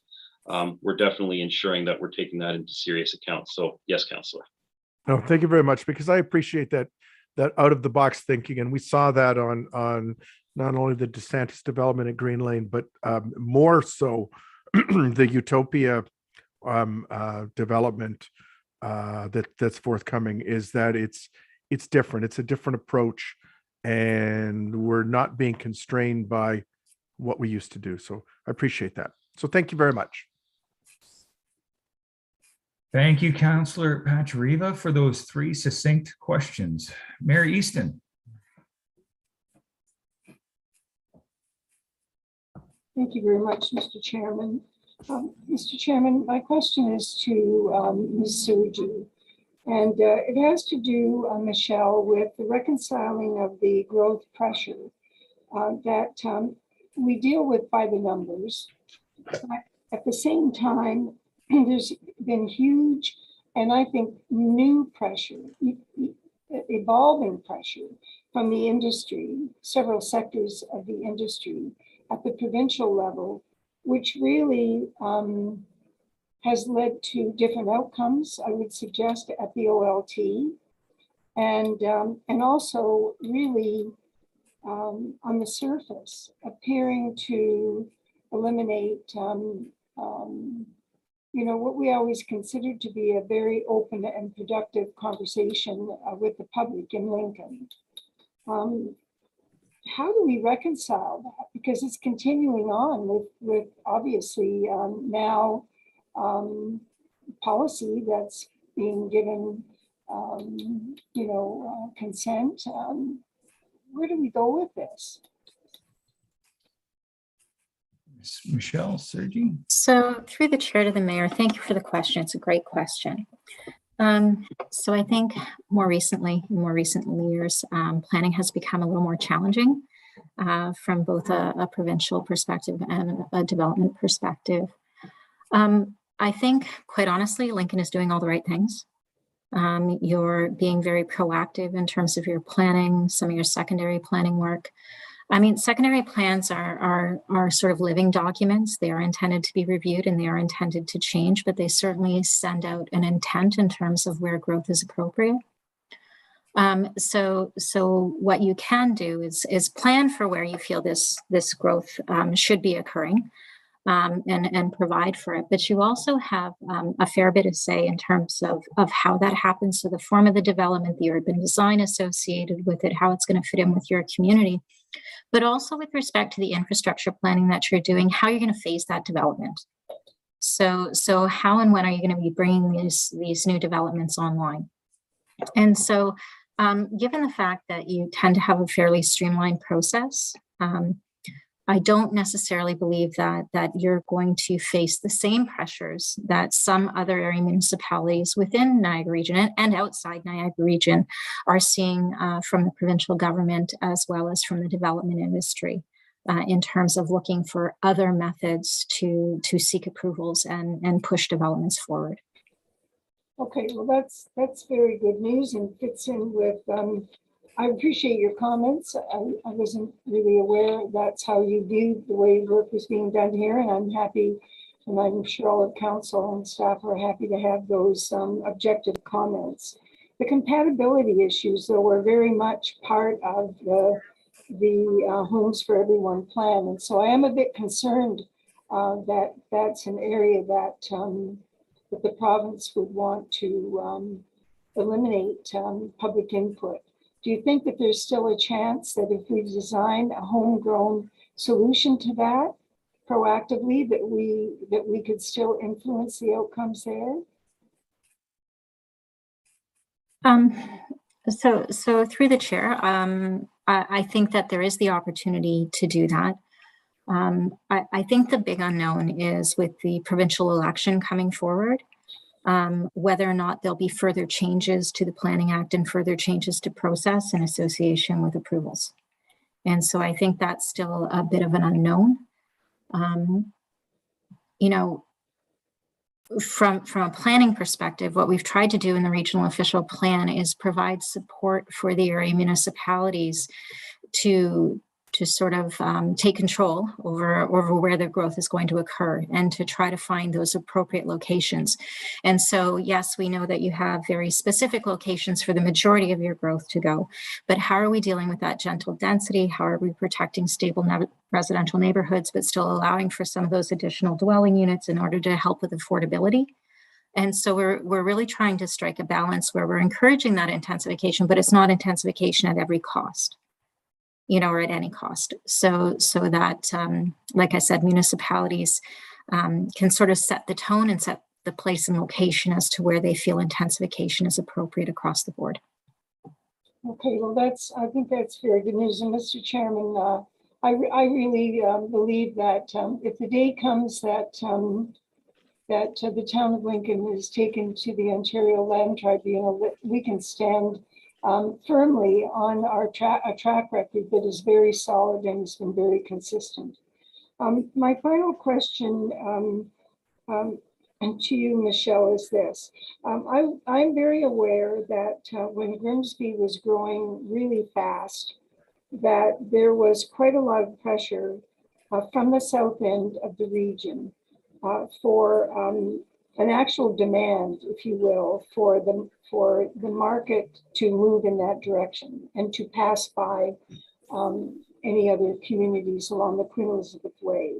we're definitely ensuring that we're taking that into serious account. So yes, Councillor. No, thank you very much, because I appreciate that out of the box thinking, and we saw that on not only the DeSantis development at Green Lane, but more so the Utopia development that's forthcoming. Is that it's different. It's a different approach, and we're not being constrained by what we used to do. So I appreciate that. So thank you very much. Thank you, Councillor Pachariva, for those three succinct questions. Mayor Easton. Thank you very much, Mr. Chairman. Mr. Chairman, my question is to Ms. Sergi, and it has to do, Michelle, with the reconciling of the growth pressure that we deal with by the numbers. At the same time, there's been huge, and I think new pressure, evolving pressure from the industry, several sectors of the industry at the provincial level, which really has led to different outcomes, I would suggest, at the OLT, and also really on the surface, appearing to eliminate what we always considered to be a very open and productive conversation with the public in Lincoln. How do we reconcile that? Because it's continuing on with obviously now policy that's being given, consent. Where do we go with this? Michelle Sergi. So through the chair to the mayor, thank you for the question. It's a great question. So I think in more recent years, planning has become a little more challenging from both a provincial perspective and a development perspective. I think, quite honestly, Lincoln is doing all the right things. You're being very proactive in terms of your planning, some of your secondary planning work. I mean, secondary plans are sort of living documents. They are intended to be reviewed and they are intended to change, but they certainly send out an intent in terms of where growth is appropriate. So what you can do is plan for where you feel this growth should be occurring, and provide for it. But you also have a fair bit of say in terms of how that happens. So the form of the development, the urban design associated with it, how it's going to fit in with your community, but also with respect to the infrastructure planning that you're doing, how you're going to phase that development. So how and when are you going to be bringing these new developments online? And so given the fact that you tend to have a fairly streamlined process, I don't necessarily believe that you're going to face the same pressures that some other area municipalities within Niagara Region and outside Niagara Region are seeing from the provincial government as well as from the development industry in terms of looking for other methods to seek approvals and push developments forward. Okay, well, that's very good news and fits in with, I appreciate your comments. I wasn't really aware that's how you viewed the way work was being done here, and I'm happy, and I'm sure all of council and staff are happy to have those objective comments. The compatibility issues, though, were very much part of the Homes for Everyone plan, and so I am a bit concerned that that's an area that that the province would want to eliminate public input. Do you think that there's still a chance that if we design a homegrown solution to that proactively, that we could still influence the outcomes there? So through the chair, I think that there is the opportunity to do that. I think the big unknown is with the provincial election coming forward, whether or not there'll be further changes to the Planning Act and further changes to process in association with approvals. And so I think that's still a bit of an unknown. You know, from a planning perspective, what we've tried to do in the regional official plan is provide support for the area municipalities to sort of take control over where the growth is going to occur and to try to find those appropriate locations. And so, yes, we know that you have very specific locations for the majority of your growth to go, but how are we dealing with that gentle density? How are we protecting stable residential neighborhoods, but still allowing for some of those additional dwelling units in order to help with affordability? And so we're really trying to strike a balance where we're encouraging that intensification, but it's not intensification at every cost, you know, or at any cost. So that, like I said, municipalities can sort of set the tone and set the place and location as to where they feel intensification is appropriate across the board. Okay, well, I think that's very good news. And Mr. Chairman, I really believe that if the day comes that the town of Lincoln is taken to the Ontario Land Tribunal, that we can stand firmly on our track record that is very solid and has been very consistent. My final question to you, Michelle, is this. I'm very aware that when Grimsby was growing really fast, that there was quite a lot of pressure from the south end of the region for an actual demand, if you will, for the market to move in that direction and to pass by any other communities along the Queen Elizabeth Way.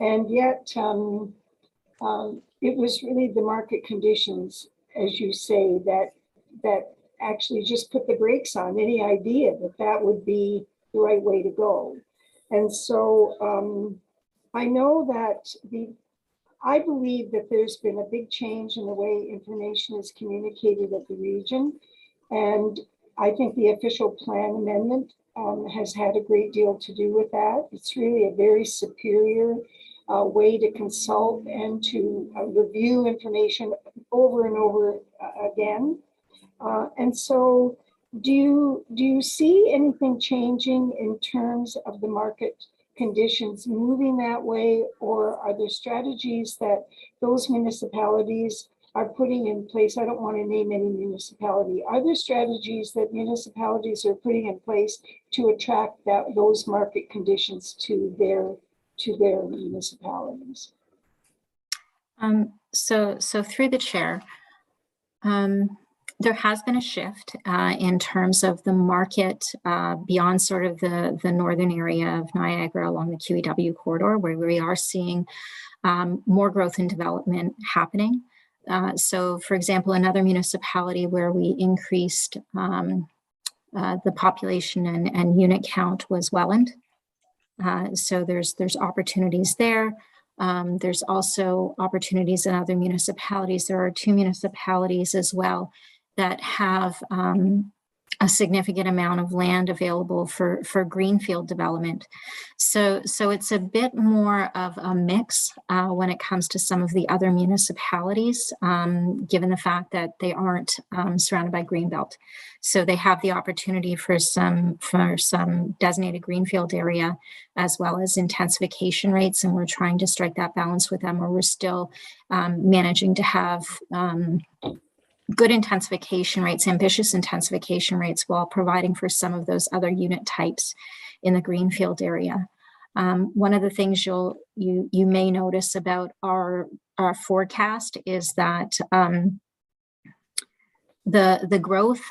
And yet it was really the market conditions, as you say, that actually just put the brakes on any idea that would be the right way to go. And so I know that I believe that there's been a big change in the way information is communicated at the region. And I think the official plan amendment has had a great deal to do with that. It's really a very superior way to consult and to review information over and over again. And so do you see anything changing in terms of the market conditions moving that way, or are there strategies that those municipalities are putting in place? I don't want to name any municipality. Are there strategies that municipalities are putting in place to attract those market conditions to their municipalities? So through the chair, there has been a shift in terms of the market beyond sort of the northern area of Niagara along the QEW corridor, where we are seeing more growth and development happening. So, for example, another municipality where we increased the population and unit count was Welland. So there's opportunities there. There's also opportunities in other municipalities. There are 2 municipalities as well that have a significant amount of land available for greenfield development. So it's a bit more of a mix when it comes to some of the other municipalities, given the fact that they aren't surrounded by greenbelt. So they have the opportunity for some designated greenfield area, as well as intensification rates. And we're trying to strike that balance with them, where we're still managing to have good intensification rates, ambitious intensification rates, while providing for some of those other unit types in the greenfield area. One of the things you may notice about our forecast is that the growth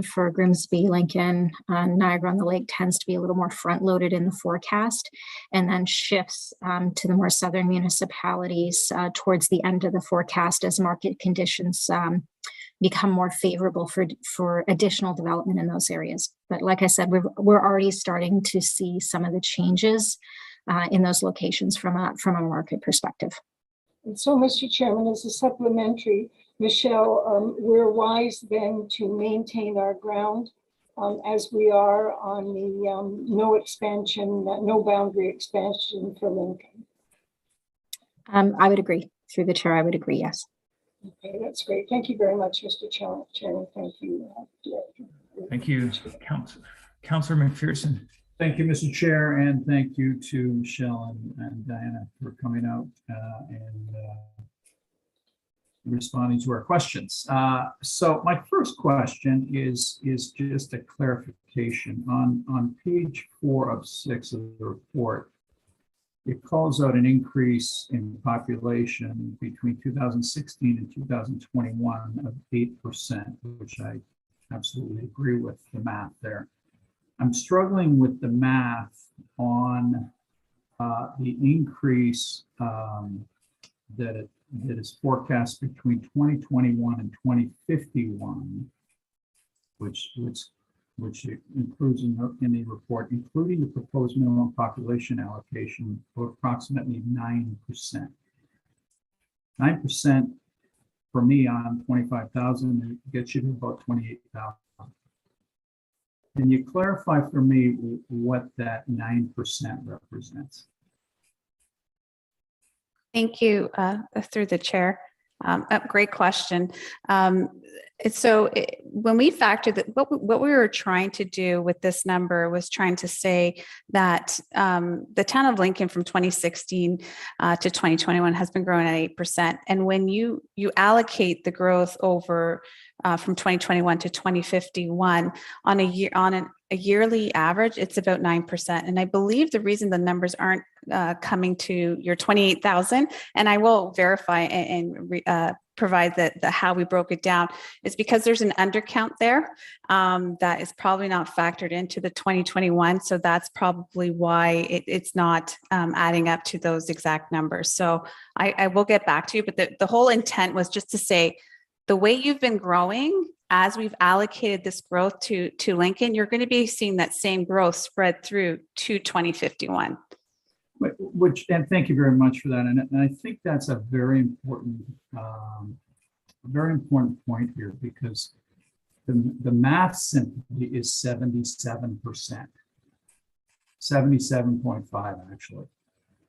for Grimsby, Lincoln, Niagara-on-the-Lake tends to be a little more front-loaded in the forecast, and then shifts to the more southern municipalities towards the end of the forecast as market conditions become more favorable for additional development in those areas. But like I said, we're already starting to see some of the changes in those locations from a market perspective. And so, Mr. Chairman, as a supplementary, Michelle, we're wise then to maintain our ground as we are on the no expansion, no boundary expansion for Lincoln. I would agree. Through the chair, I would agree, yes. Okay, that's great. Thank you very much, Mr. Chairman. Thank you, Director. Thank you, Councillor McPherson. Thank you, Mr. Chair, and thank you to Michelle and Diana for coming out and responding to our questions. So my first question is just a clarification. On page 4 of 6 of the report, it calls out an increase in population between 2016 and 2021 of 8%, which I absolutely agree with the math there. I'm struggling with the math on the increase that is forecast between 2021 and 2051, which includes in the report, including the proposed minimum population allocation of approximately 9%. 9% for me on 25,000 gets you to about 28,000. Can you clarify for me what that 9% represents? Thank you, through the chair. Great question. When we factored that, what we were trying to do with this number was trying to say that the town of Lincoln from 2016 to 2021 has been growing at 8%. And when you allocate the growth over from 2021 to 2051 on a yearly average, it's about 9%. And I believe the reason the numbers aren't coming to your 28,000, and I will verify and provide the how we broke it down, is because there's an undercount there that is probably not factored into the 2021. So that's probably why it's not adding up to those exact numbers. So I will get back to you, but the whole intent was just to say, the way you've been growing, as we've allocated this growth to Lincoln, you're going to be seeing that same growth spread through to 2051. And thank you very much for that. And I think that's a very important point here, because the math simply is 77%, 77.5 actually,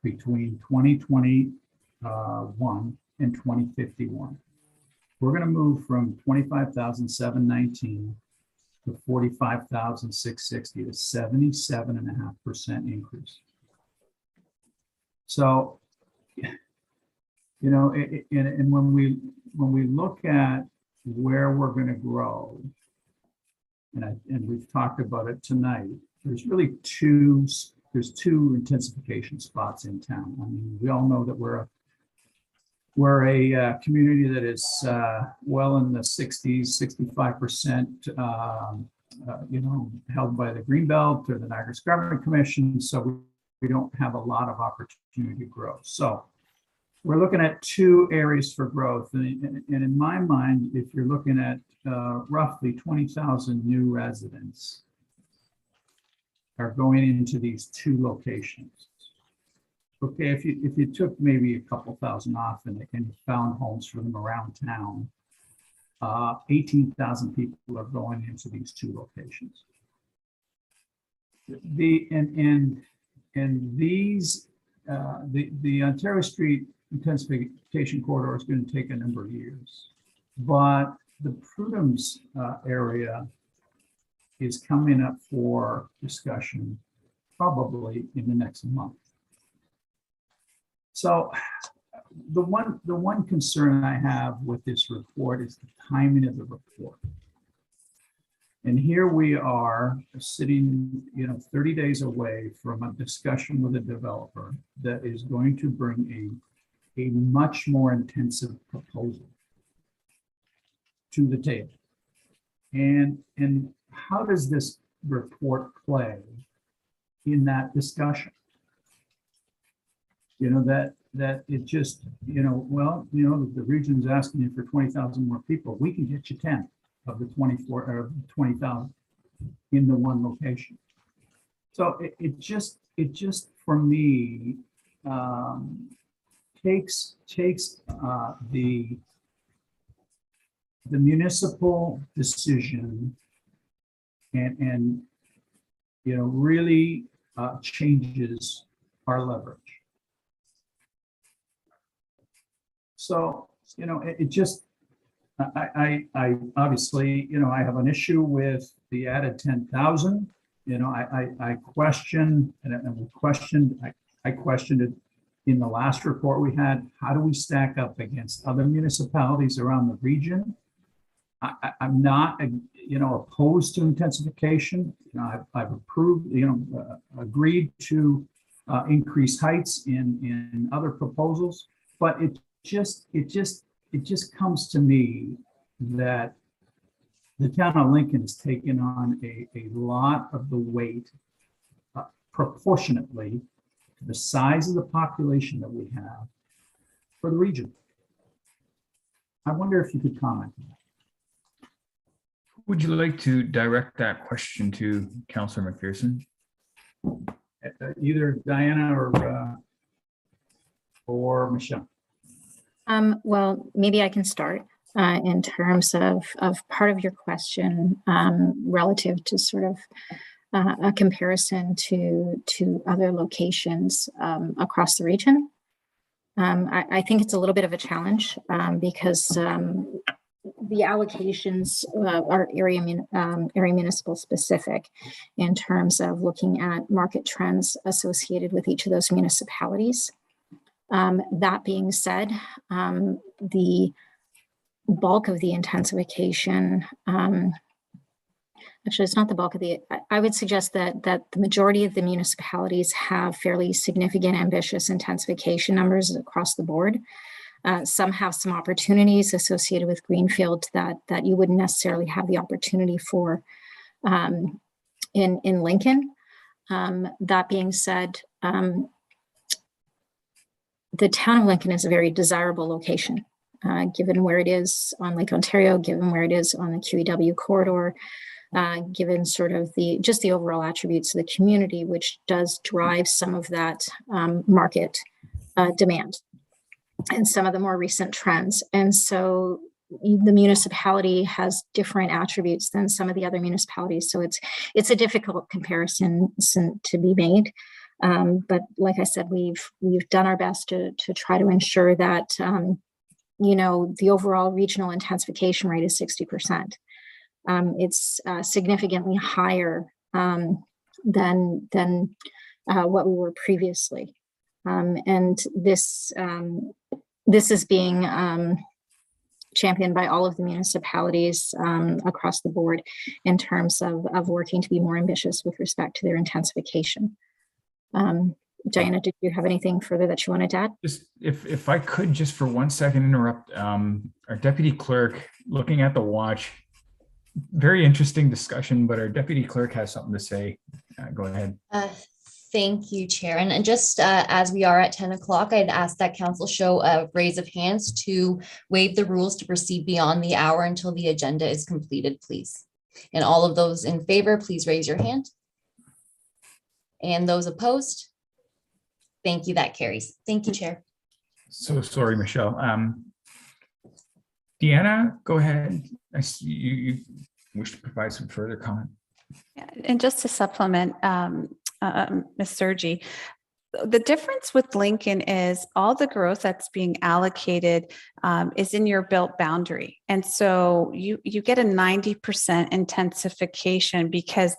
between 2021 and 2051. we're going to move from 25,719 to 45,660, to 77.5% increase. So, you know, and when we look at where we're going to grow, and we've talked about it tonight, there's really two intensification spots in town. I mean, we all know that we're a community that is well in the 60s, 65%, you know, held by the Greenbelt or the Niagara Escarpment Commission. So we don't have a lot of opportunity to grow. So we're looking at two areas for growth. And in my mind, if you're looking at roughly 20,000 new residents are going into these two locations. Okay, if you took maybe a couple thousand off and found homes for them around town, 18,000 people are going into these two locations. The Ontario Street intensification corridor is going to take a number of years, but the Prudhome's area is coming up for discussion probably in the next month. So the one concern I have with this report is the timing of the report. And here we are sitting, you know, 30 days away from a discussion with a developer that is going to bring a much more intensive proposal to the table. And how does this report play in that discussion? You know, that it just, you know, well, you know, the region's asking you for 20,000 more people. We can get you 10 of the 24 or 20,000 in the one location. So it just for me takes the municipal decision and you know, really changes our leverage. So, you know, it just, I obviously, you know, I have an issue with the added 10,000. You know, I question, and we questioned, I questioned it in the last report we had. How do we stack up against other municipalities around the region? I'm not, you know, opposed to intensification. You know, I've approved, you know, agreed to increase heights in other proposals, but it just comes to me that the town of Lincoln has taken on a lot of the weight proportionately to the size of the population that we have for the region. I wonder if you could comment on that. Would you like to direct that question to Councillor McPherson? Either Diana or Michelle. Well, maybe I can start in terms of part of your question relative to sort of a comparison to other locations across the region. I think it's a little bit of a challenge because the allocations are area municipal specific in terms of looking at market trends associated with each of those municipalities. That being said, the bulk of the intensification, actually it's not the bulk of the, I would suggest that the majority of the municipalities have fairly significant ambitious intensification numbers across the board. Some have some opportunities associated with greenfield that you wouldn't necessarily have the opportunity for in Lincoln. That being said, the town of Lincoln is a very desirable location, given where it is on Lake Ontario, given where it is on the QEW corridor, given sort of just the overall attributes of the community, which does drive some of that market demand and some of the more recent trends. And so the municipality has different attributes than some of the other municipalities. So it's a difficult comparison to be made. But like I said, we've done our best to try to ensure that the overall regional intensification rate is 60%. It's significantly higher than what we were previously. And this is being championed by all of the municipalities across the board in terms of working to be more ambitious with respect to their intensification. Diana, did you have anything further that you wanted to add? Just if I could just for 1 second interrupt our deputy clerk, looking at the watch, very interesting discussion, but our deputy clerk has something to say. Go ahead. Thank you, Chair. And just as we are at 10 o'clock, I'd ask that council show a raise of hands to waive the rules to proceed beyond the hour until the agenda is completed, please. And all of those in favor, please raise your hand. And those opposed? Thank you, that carries. Thank you, Chair. So sorry, Michelle. Deanna, go ahead. I see you wish to provide some further comment. Yeah, and just to supplement, Ms. Sergi, the difference with Lincoln is all the growth that's being allocated is in your built boundary. And so you get a 90% intensification because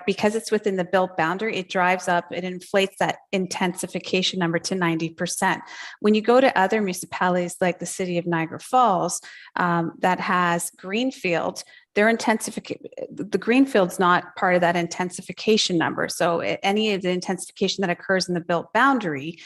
because it's within the built boundary, it drives up, it inflates that intensification number to 90%. When you go to other municipalities like the city of Niagara Falls that has greenfield, their the greenfield's not part of that intensification number. So any of the intensification that occurs in the built boundary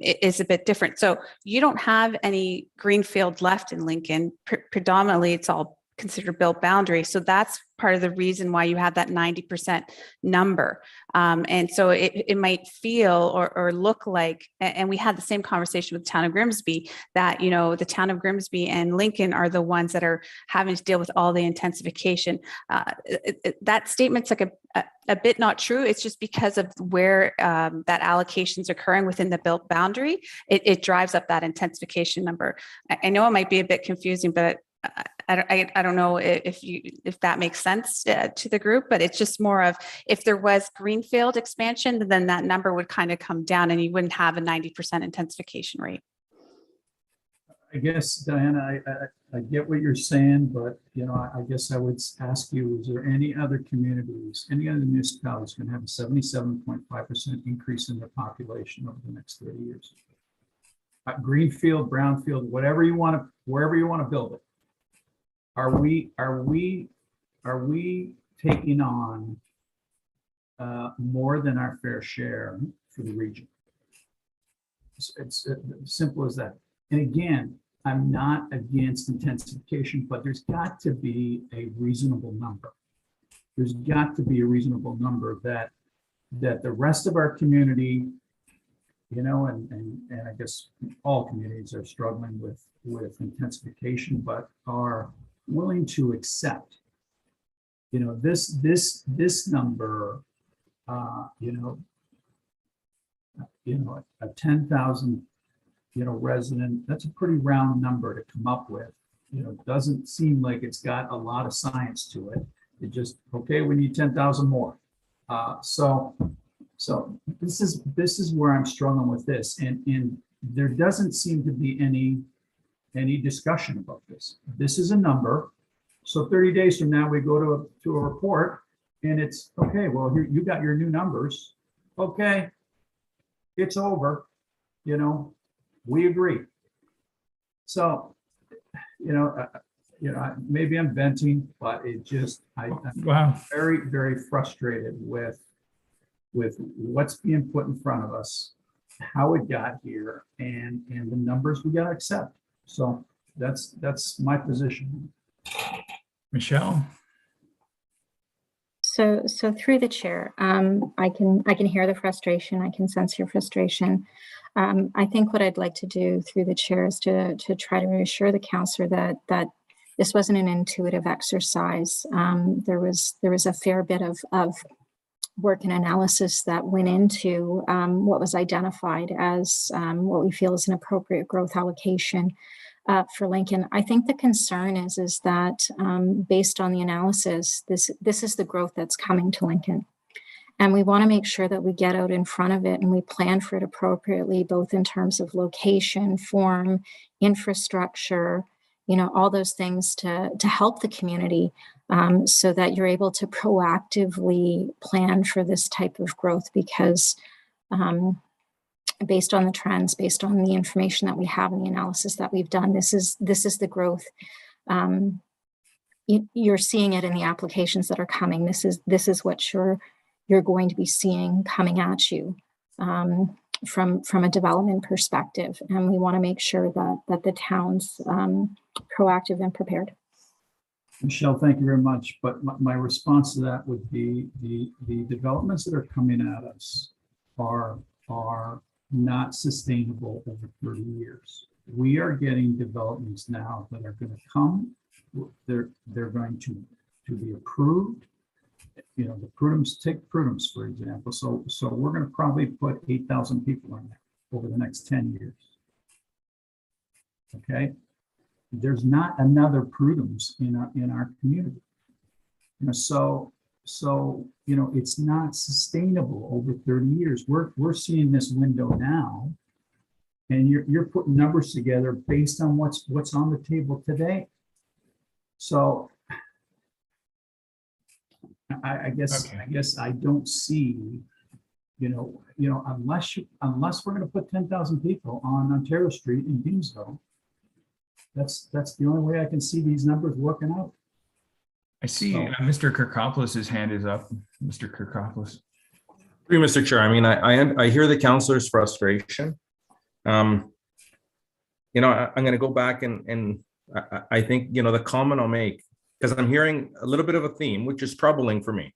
is a bit different. So you don't have any greenfield left in Lincoln. Predominantly, it's all considered built boundary. So that's part of the reason why you have that 90% number. And so it might feel or look like, and we had the same conversation with the town of Grimsby, that, the town of Grimsby and Lincoln are the ones that are having to deal with all the intensification. That statement's like a bit not true. It's just because of where that allocation's occurring within the built boundary, it drives up that intensification number. I know it might be a bit confusing, but I don't know if that makes sense to the group, but it's just more of, if there was greenfield expansion, then that number would kind of come down and you wouldn't have a 90% intensification rate. I guess, Diana, I get what you're saying, but I guess I would ask you, is there any other communities, any other municipalities going to have a 77.5% increase in their population over the next 30 years? Greenfield, brownfield, wherever you want to build it. Are we taking on more than our fair share for the region? It's as simple as that. And again, I'm not against intensification, but there's got to be a reasonable number. There's got to be a reasonable number that the rest of our community, and I guess all communities are struggling with intensification, but are willing to accept, this number, a 10,000, resident, that's a pretty round number to come up with. Doesn't seem like it's got a lot of science to it. It just, okay, we need 10,000 more. So this is where I'm struggling with this, and there doesn't seem to be any discussion about this. This is a number. So 30 days from now, we go to a report and it's, okay, well, here, you got your new numbers. Okay, it's over. We agree. So, maybe I'm venting, but it just, I'm very, very frustrated with what's being put in front of us, how it got here, and the numbers we got to accept. So that's my position. Michelle. So through the chair, I can hear the frustration. I can sense your frustration. I think what I'd like to do through the chair is to try to reassure the councillor that this wasn't an intuitive exercise. There was a fair bit of work and analysis that went into what was identified as what we feel is an appropriate growth allocation for Lincoln. I think the concern is that based on the analysis, this is the growth that's coming to Lincoln. And we want to make sure that we get out in front of it and we plan for it appropriately, both in terms of location, form, infrastructure, all those things to help the community, so that you're able to proactively plan for this type of growth, because based on the trends, based on the information that we have and the analysis that we've done, this is the growth. You're seeing it in the applications that are coming. This is what you're going to be seeing coming at you from a development perspective. And we want to make sure that the town's proactive and prepared. Michelle, thank you very much. But my response to that would be the developments that are coming at us are not sustainable over 30 years. We are getting developments now that are going to come. They're going to be approved. The Prudhomes, take Prudhomes, for example. So we're going to probably put 8,000 people in there over the next 10 years. Okay. There's not another Prudhomes in our community. So it's not sustainable over 30 years. We're seeing this window now, and you're putting numbers together based on what's on the table today. So I guess I don't see, unless we're going to put 10,000 people on Ontario Street in Beansville, that's the only way I can see these numbers working out. I see Mr. Kirkopoulos' hand is up. Mr. Kirkopoulos. Mr. Chair, I mean, I hear the councillor's frustration. I'm going to go back and I think, the comment I'll make, because I'm hearing a little bit of a theme, which is troubling for me.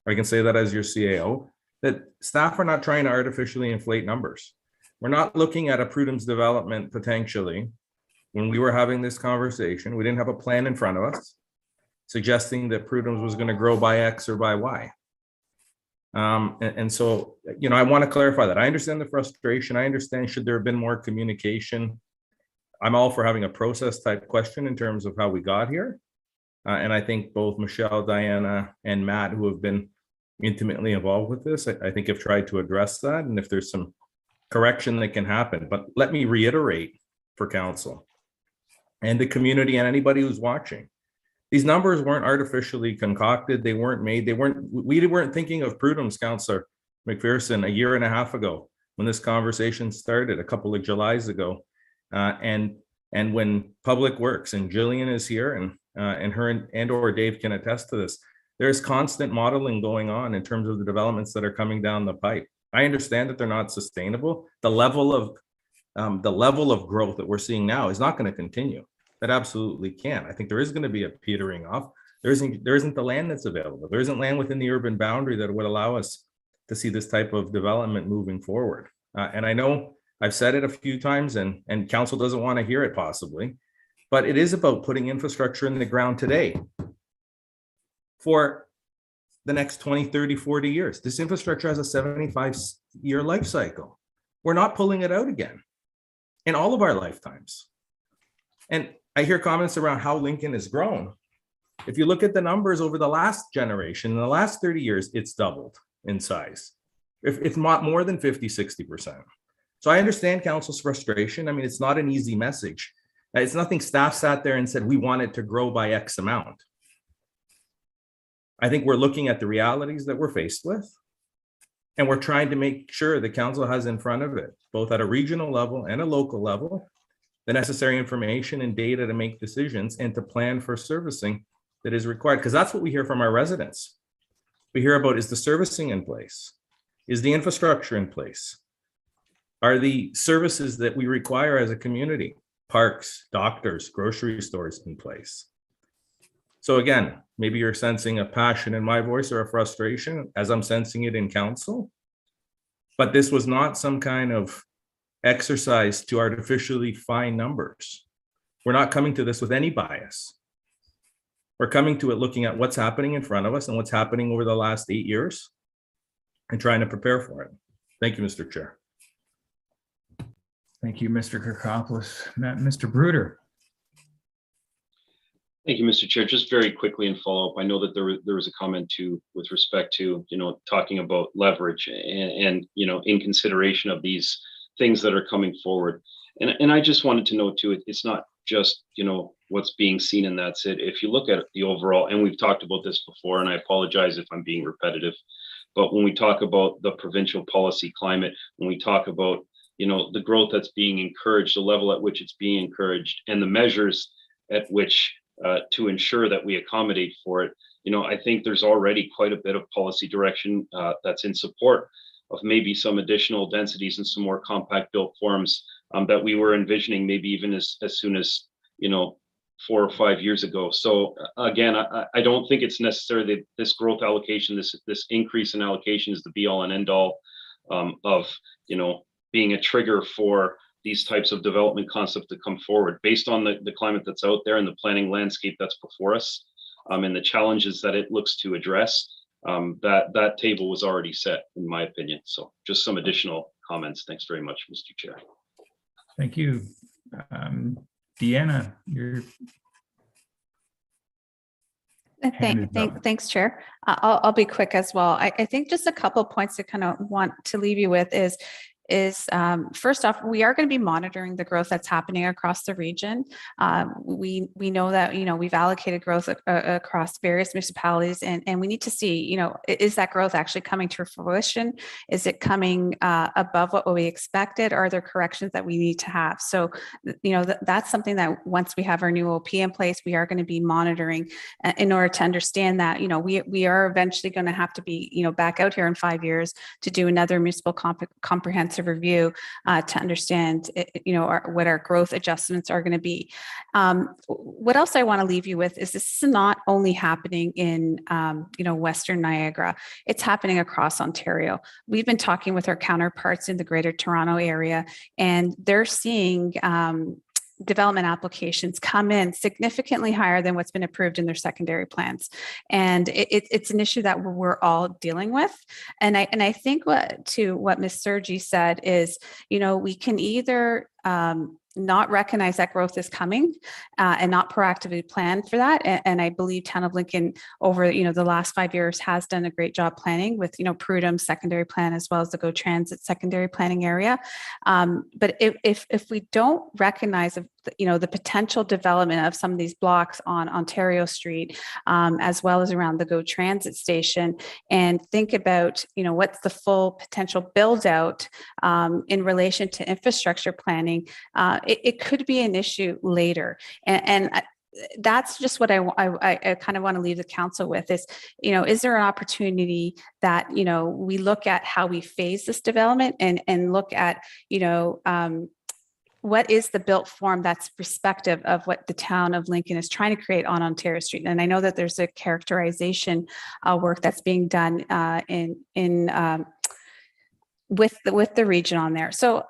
I can say that as your CAO, that staff are not trying to artificially inflate numbers. We're not looking at a Prudhomes development potentially. When we were having this conversation, we didn't have a plan in front of us suggesting that Prudhomes was going to grow by X or by Y. And so, I want to clarify that. I understand the frustration. I understand, should there have been more communication? I'm all for having a process type question in terms of how we got here. And I think both Michelle, Diana, and Matt, who have been intimately involved with this, I think have tried to address that. And if there's some correction that can happen, but let me reiterate for council and the community and anybody who's watching, these numbers weren't artificially concocted. They weren't made. We weren't thinking of Prudhomes, Councillor McPherson, a year and a half ago when this conversation started, a couple of Julys ago. And when Public Works, and Jillian is here, and her and or Dave can attest to this, there's constant modeling going on in terms of the developments that are coming down the pipe. I understand that they're not sustainable. The level of growth that we're seeing now is not going to continue. That absolutely can. I think there is going to be a petering off. There isn't the land that's available. There isn't land within the urban boundary that would allow us to see this type of development moving forward. And I know I've said it a few times, and council doesn't want to hear it possibly, but it is about putting infrastructure in the ground today for the next 20, 30, 40 years. This infrastructure has a 75-year life cycle. We're not pulling it out again in all of our lifetimes. And I hear comments around how Lincoln has grown. If you look at the numbers over the last generation, in the last 30 years, it's doubled in size. If it's not more than 50, 60%. So I understand council's frustration. I mean, it's not an easy message. It's nothing staff sat there and said, we want it to grow by X amount. I think we're looking at the realities that we're faced with, and we're trying to make sure the council has in front of it, both at a regional level and a local level, the necessary information and data to make decisions and to plan for servicing that is required. Because that's what we hear from our residents. We hear about, is the servicing in place? Is the infrastructure in place? Are the services that we require as a community, parks, doctors, grocery stores, in place? So again, maybe you're sensing a passion in my voice or a frustration as I'm sensing it in council, but this was not some kind of exercise to artificially find numbers. We're not coming to this with any bias. We're coming to it looking at what's happening in front of us and what's happening over the last 8 years and trying to prepare for it. Thank you, Mr. Chair. Thank you, Mr. Kirkopoulos. Mr. Bruder. Thank you, Mr. Chair. Just very quickly in follow up, I know that there was a comment too with respect to, talking about leverage and in consideration of these things that are coming forward. And I just wanted to know too, it's not just, what's being seen in that's it. If you look at the overall, and we've talked about this before, and I apologize if I'm being repetitive, but when we talk about the provincial policy climate, when we talk about, the growth that's being encouraged, the level at which it's being encouraged, and the measures at which to ensure that we accommodate for it, I think there's already quite a bit of policy direction that's in support of maybe some additional densities and some more compact built forms that we were envisioning maybe even as soon as 4 or 5 years ago. So again, I don't think it's necessary that this growth allocation, this increase in allocation is the be all and end all of being a trigger for these types of development concepts to come forward based on the climate that's out there and the planning landscape that's before us and the challenges that it looks to address. That table was already set, in my opinion. So just some additional comments. Thanks very much, Mr. Chair. Thank you. Deanna, you're Thanks, Chair. I'll be quick as well. I think just a couple points to kind of want to leave you with is first off, we are going to be monitoring the growth that's happening across the region. We know that, we've allocated growth across various municipalities and we need to see, is that growth actually coming to fruition? Is it coming above what we expected? Are there corrections that we need to have? So, that's something that once we have our new OP in place, we are going to be monitoring in order to understand that, we are eventually going to have to be, back out here in 5 years to do another municipal comprehensive review to understand, what our growth adjustments are going to be. What else I want to leave you with is this is not only happening in, Western Niagara, it's happening across Ontario. We've been talking with our counterparts in the Greater Toronto area, and they're seeing development applications come in significantly higher than what's been approved in their secondary plans. And it's an issue that we're all dealing with. And I think what Ms. Sergi said is, we can either not recognize that growth is coming and not proactively plan for that. And I believe Town of Lincoln over, the last 5 years has done a great job planning with, Prudhome's secondary plan as well as the GO Transit secondary planning area. But if we don't recognize, the potential development of some of these blocks on Ontario Street, as well as around the GO Transit station, and think about, what's the full potential build out in relation to infrastructure planning, it could be an issue later. And that's just what I kind of want to leave the council with is, is there an opportunity that, we look at how we phase this development and look at, what is the built form that's respective of what the Town of Lincoln is trying to create on Ontario Street. And I know that there's a characterization work that's being done with the region on there. So,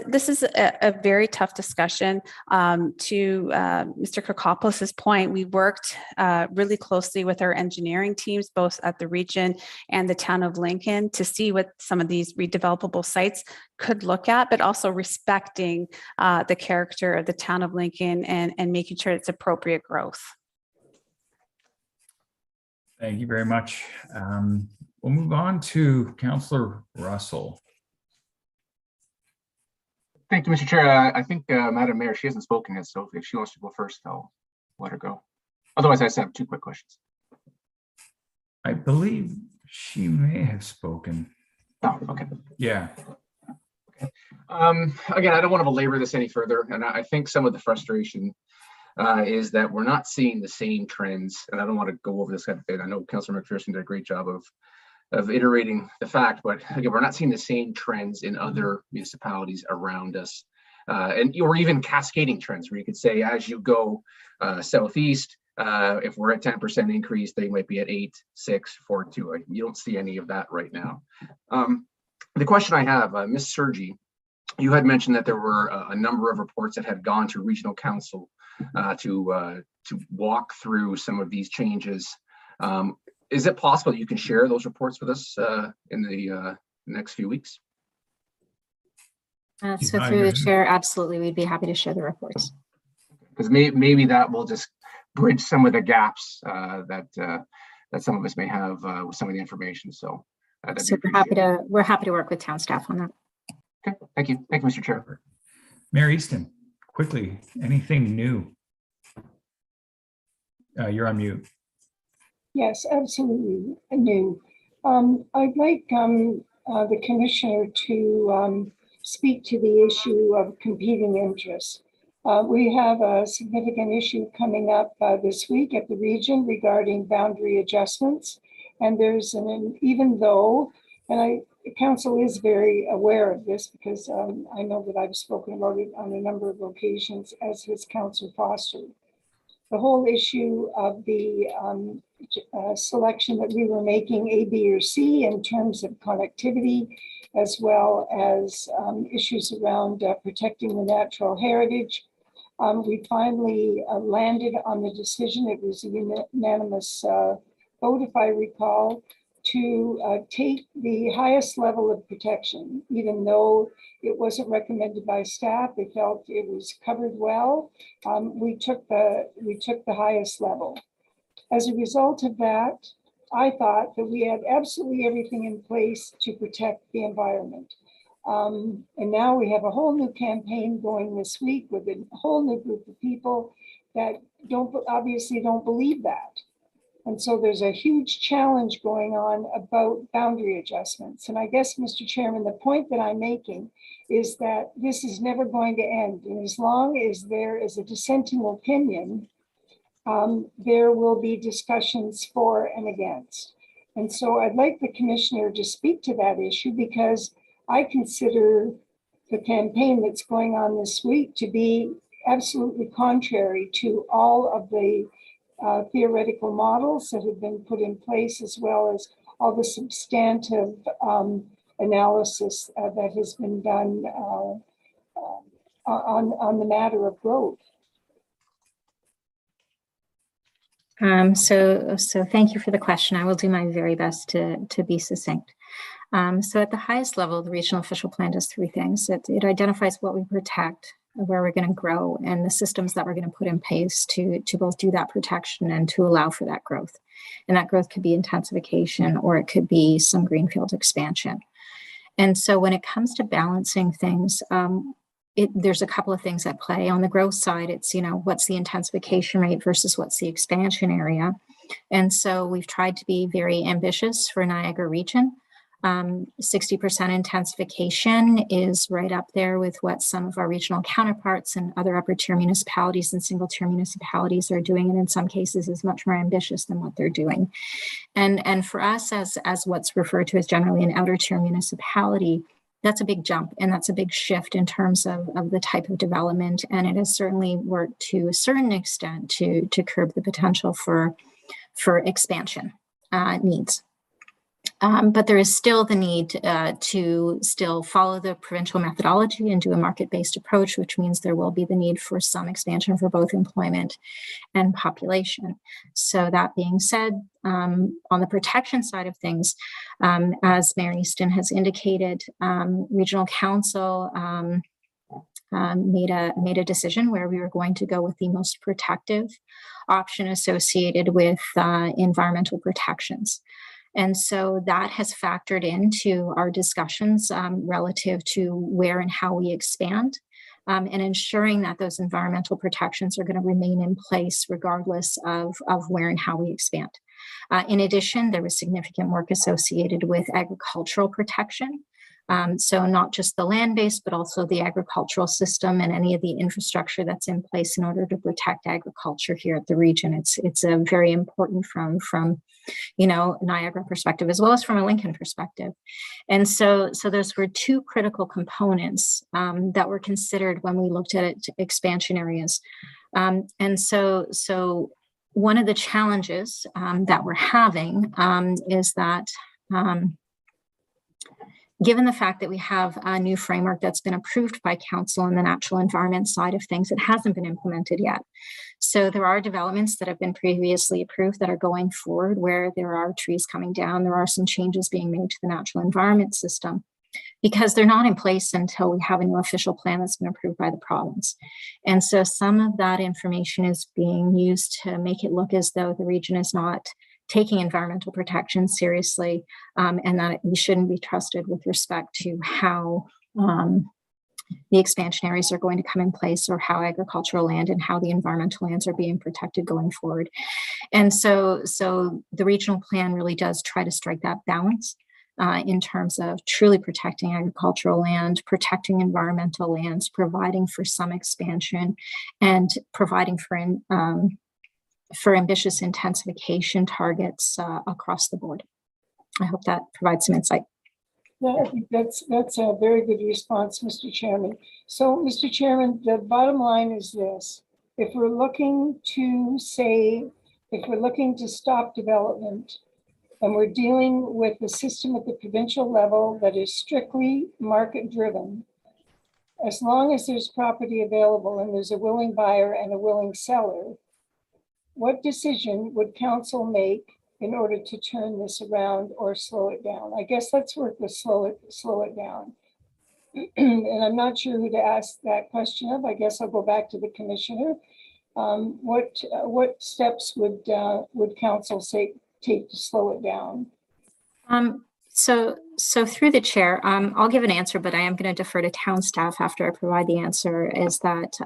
this is a very tough discussion. To Mr. Kokopoulos's point, we worked really closely with our engineering teams, both at the region and the Town of Lincoln, to see what some of these redevelopable sites could look at, but also respecting the character of the Town of Lincoln and making sure it's appropriate growth. Thank you very much. We'll move on to Councillor Russell. Thank you, Mr. Chair. I think Madam Mayor, she hasn't spoken yet, so if she wants to go first, I'll let her go. Otherwise, I just have 2 quick questions. I believe she may have spoken. Oh, okay. Yeah. Okay. Again, I don't want to belabor this any further, and I think some of the frustration is that we're not seeing the same trends, and I don't want to go over this kind of thing. I know Councillor McPherson did a great job of iterating the fact, but again, we're not seeing the same trends in other municipalities around us, or even cascading trends where you could say as you go southeast, if we're at 10% increase, they might be at 8, 6, 4, 2. You don't see any of that right now. The question I have, Ms. Sergi, you had mentioned that there were a number of reports that had gone to regional council to walk through some of these changes. Is it possible you can share those reports with us in the next few weeks? So through the chair, absolutely, we'd be happy to share the reports. Because maybe that will just bridge some of the gaps that some of us may have with some of the information. So that'd So be appreciated. we're happy to work with town staff on that. Okay, thank you, Mr. Chair. Mayor Easton, quickly, anything new? You're on mute. Yes, absolutely new. I'd like the commissioner to speak to the issue of competing interests. We have a significant issue coming up this week at the region regarding boundary adjustments. And there's even though, and council is very aware of this because I know that I've spoken about it on a number of occasions, as has Councillor Foster. The whole issue of the selection that we were making, A, B, or C, in terms of connectivity, as well as issues around protecting the natural heritage. We finally landed on the decision, it was a unanimous vote, if I recall, to take the highest level of protection, even though it wasn't recommended by staff. They felt it was covered well. We took the highest level. As a result of that, I thought that we had absolutely everything in place to protect the environment. And now we have a whole new campaign going this week with a whole new group of people that obviously don't believe that. And so there's a huge challenge going on about boundary adjustments. And I guess, Mr. Chairman, the point that I'm making is that this is never going to end. And as long as there is a dissenting opinion, there will be discussions for and against. And so I'd like the commissioner to speak to that issue, because I consider the campaign that's going on this week to be absolutely contrary to all of the theoretical models that have been put in place, as well as all the substantive analysis that has been done on the matter of growth. So thank you for the question. I will do my very best to be succinct. So at the highest level, the regional official plan does three things. It identifies what we protect, where we're going to grow, and the systems that we're going to put in place to both do that protection and to allow for that growth. And that growth could be intensification, or it could be some greenfield expansion. And so when it comes to balancing things, there's a couple of things at play. On the growth side, it's, what's the intensification rate versus what's the expansion area. And so we've tried to be very ambitious for Niagara region. 60% intensification is right up there with what some of our regional counterparts and other upper tier municipalities and single tier municipalities are doing, and in some cases is much more ambitious than what they're doing. And for us, as what's referred to as generally an outer tier municipality, that's a big jump, and that's a big shift in terms of the type of development, and it has certainly worked to a certain extent to curb the potential for expansion needs. But there is still the need to still follow the provincial methodology and do a market-based approach, which means there will be the need for some expansion for both employment and population. So that being said, on the protection side of things, as Mayor Easton has indicated, Regional Council made a decision where we were going to go with the most protective option associated with environmental protections. And so that has factored into our discussions relative to where and how we expand, and ensuring that those environmental protections are going to remain in place regardless of where and how we expand. In addition, there was significant work associated with agricultural protection. So not just the land base, but also the agricultural system and any of the infrastructure that's in place in order to protect agriculture here at the region. It's a very important from Niagara perspective, as well as from a Lincoln perspective. And so those were two critical components that were considered when we looked at expansion areas. And so one of the challenges that we're having is that given the fact that we have a new framework that's been approved by council on the natural environment side of things, it hasn't been implemented yet. So there are developments that have been previously approved that are going forward where there are trees coming down. There are some changes being made to the natural environment system. because they're not in place until we have a new official plan that's been approved by the province. And so some of that information is being used to make it look as though the region is not taking environmental protection seriously, and that we shouldn't be trusted with respect to how the expansion areas are going to come in place, or how agricultural land and how the environmental lands are being protected going forward. And so the regional plan really does try to strike that balance in terms of truly protecting agricultural land, protecting environmental lands, providing for some expansion, and providing for ambitious intensification targets across the board. I hope that provides some insight. Yeah, I think that's a very good response, Mr. Chairman. So, Mr. Chairman, the bottom line is this. If we're looking to stop development, and we're dealing with a system at the provincial level that is strictly market driven, as long as there's property available and there's a willing buyer and a willing seller, what decision would council make in order to turn this around or slow it down? I guess let's work with slow it down. And I'm not sure who to ask that question of. I guess I'll go back to the commissioner. What steps would council take to slow it down? So through the chair, I'll give an answer, but I am going to defer to town staff after I provide the answer. Is that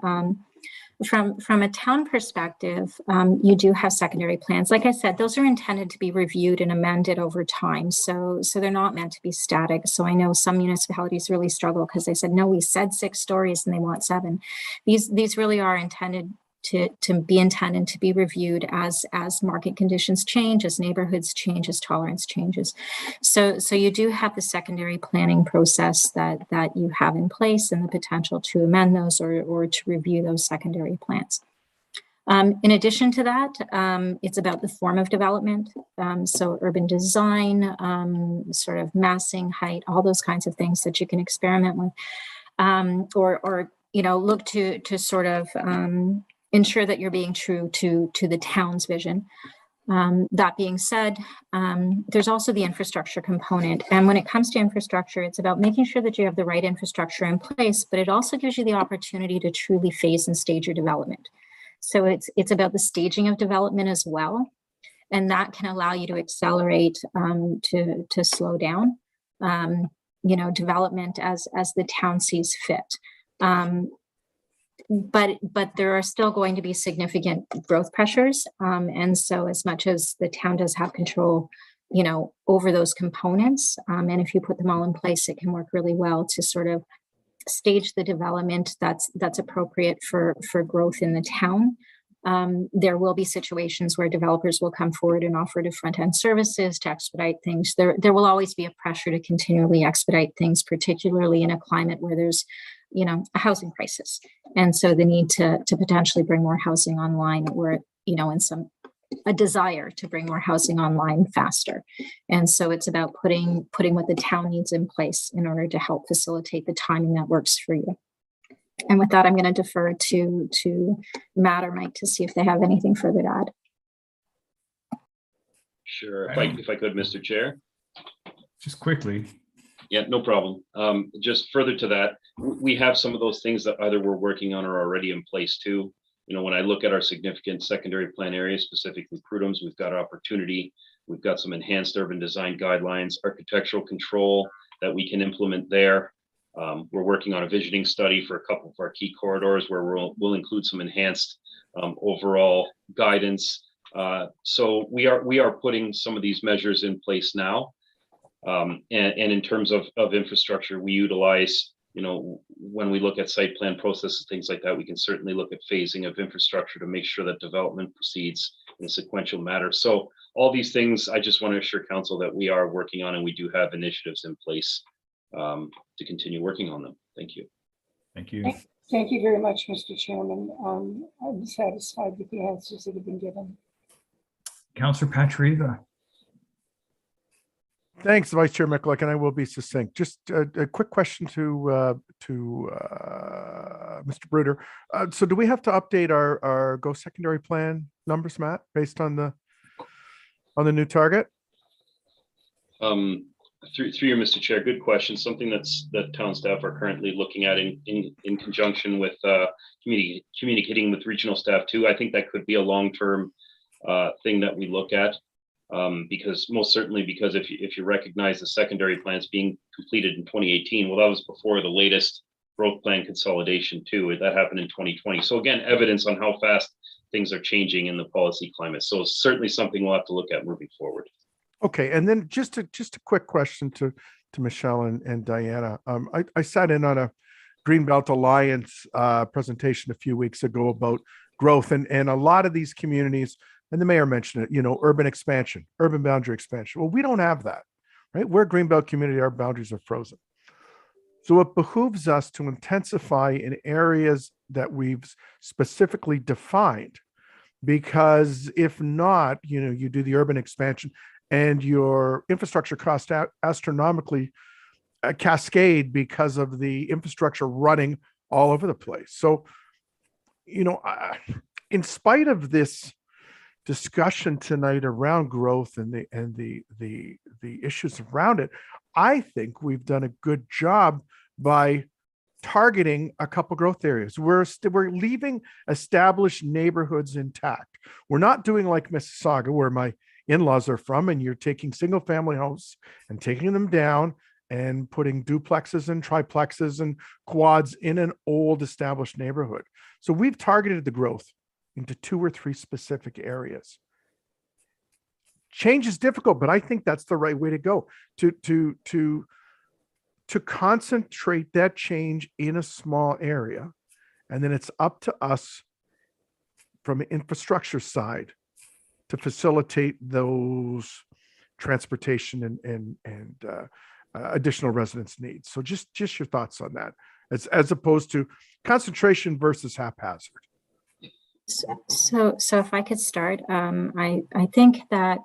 from a town perspective, you do have secondary plans. Like I said, those are intended to be reviewed and amended over time. So they're not meant to be static. So I know some municipalities really struggle because they said, no, we said 6 stories and they want 7. These really are intended to be reviewed as market conditions change, as neighborhoods change, as tolerance changes. So you do have the secondary planning process that you have in place, and the potential to amend those or to review those secondary plans. In addition to that, it's about the form of development. So urban design, sort of massing, height, all those kinds of things that you can experiment with, or look to sort of ensure that you're being true to the town's vision. That being said, there's also the infrastructure component. And when it comes to infrastructure, it's about making sure that you have the right infrastructure in place, but it also gives you the opportunity to truly phase and stage your development. So it's about the staging of development as well. And that can allow you to accelerate, to slow down, development as the town sees fit. But there are still going to be significant growth pressures. And so as much as the town does have control, over those components, and if you put them all in place, it can work really well to sort of stage the development that's appropriate for growth in the town. There will be situations where developers will come forward and offer to front-end services to expedite things. There will always be a pressure to continually expedite things, particularly in a climate where there's a housing crisis. And so the need to potentially bring more housing online, or, a desire to bring more housing online faster. And so it's about putting what the town needs in place in order to help facilitate the timing that works for you. And with that, I'm going to defer to Matt or Mike to see if they have anything further to add. Sure, if I could, Mr. Chair. Just quickly. Yeah, no problem. Just further to that, we have some of those things that either we're working on or already in place too. When I look at our significant secondary plan areas, specifically Prudhome's, we've got opportunity. We've got some enhanced urban design guidelines, architectural control that we can implement there. We're working on a visioning study for a couple of our key corridors where we'll include some enhanced overall guidance. So we are putting some of these measures in place now. And in terms of infrastructure, we utilize, when we look at site plan processes, things like that, we can certainly look at phasing of infrastructure to make sure that development proceeds in a sequential manner. So all these things, I just want to assure council that we are working on, and we do have initiatives in place to continue working on them. Thank you. Thank you. Thank you very much, Mr. Chairman. I'm satisfied with the answers that have been given. Councillor Patrieva. Thanks, Vice Chair McCulloch, and I will be succinct. Just a quick question to Mr. Bruder. So do we have to update our Go Secondary Plan numbers, Matt, based on the new target? Through you, Mr. Chair, good question. Something that town staff are currently looking at in conjunction with communicating with regional staff too. I think that could be a long-term thing that we look at, because most certainly, because if you recognize the secondary plans being completed in 2018, well, that was before the latest growth plan consolidation too. That happened in 2020. So again, evidence on how fast things are changing in the policy climate. So certainly something we'll have to look at moving forward. Okay, and then just a quick question to Michelle and Diana. I sat in on a Greenbelt Alliance presentation a few weeks ago about growth, and a lot of these communities, and the mayor mentioned it, urban expansion, urban boundary expansion. Well, we don't have that, right? We're a Greenbelt community, our boundaries are frozen. So it behooves us to intensify in areas that we've specifically defined, because if not, you do the urban expansion and your infrastructure costs astronomically cascade because of the infrastructure running all over the place. So, in spite of this discussion tonight around growth and the issues around it, I think we've done a good job by targeting a couple growth areas. We're leaving established neighborhoods intact. We're not doing like Mississauga, where my in-laws are from, and you're taking single family homes and taking them down and putting duplexes and triplexes and quads in an old established neighborhood. So we've targeted the growth into 2 or 3 specific areas. Change is difficult, but I think that's the right way to go, to concentrate that change in a small area. And then it's up to us from an infrastructure side to facilitate those transportation and additional residence needs. So just your thoughts on that, as opposed to concentration versus haphazard. So if I could start, I think that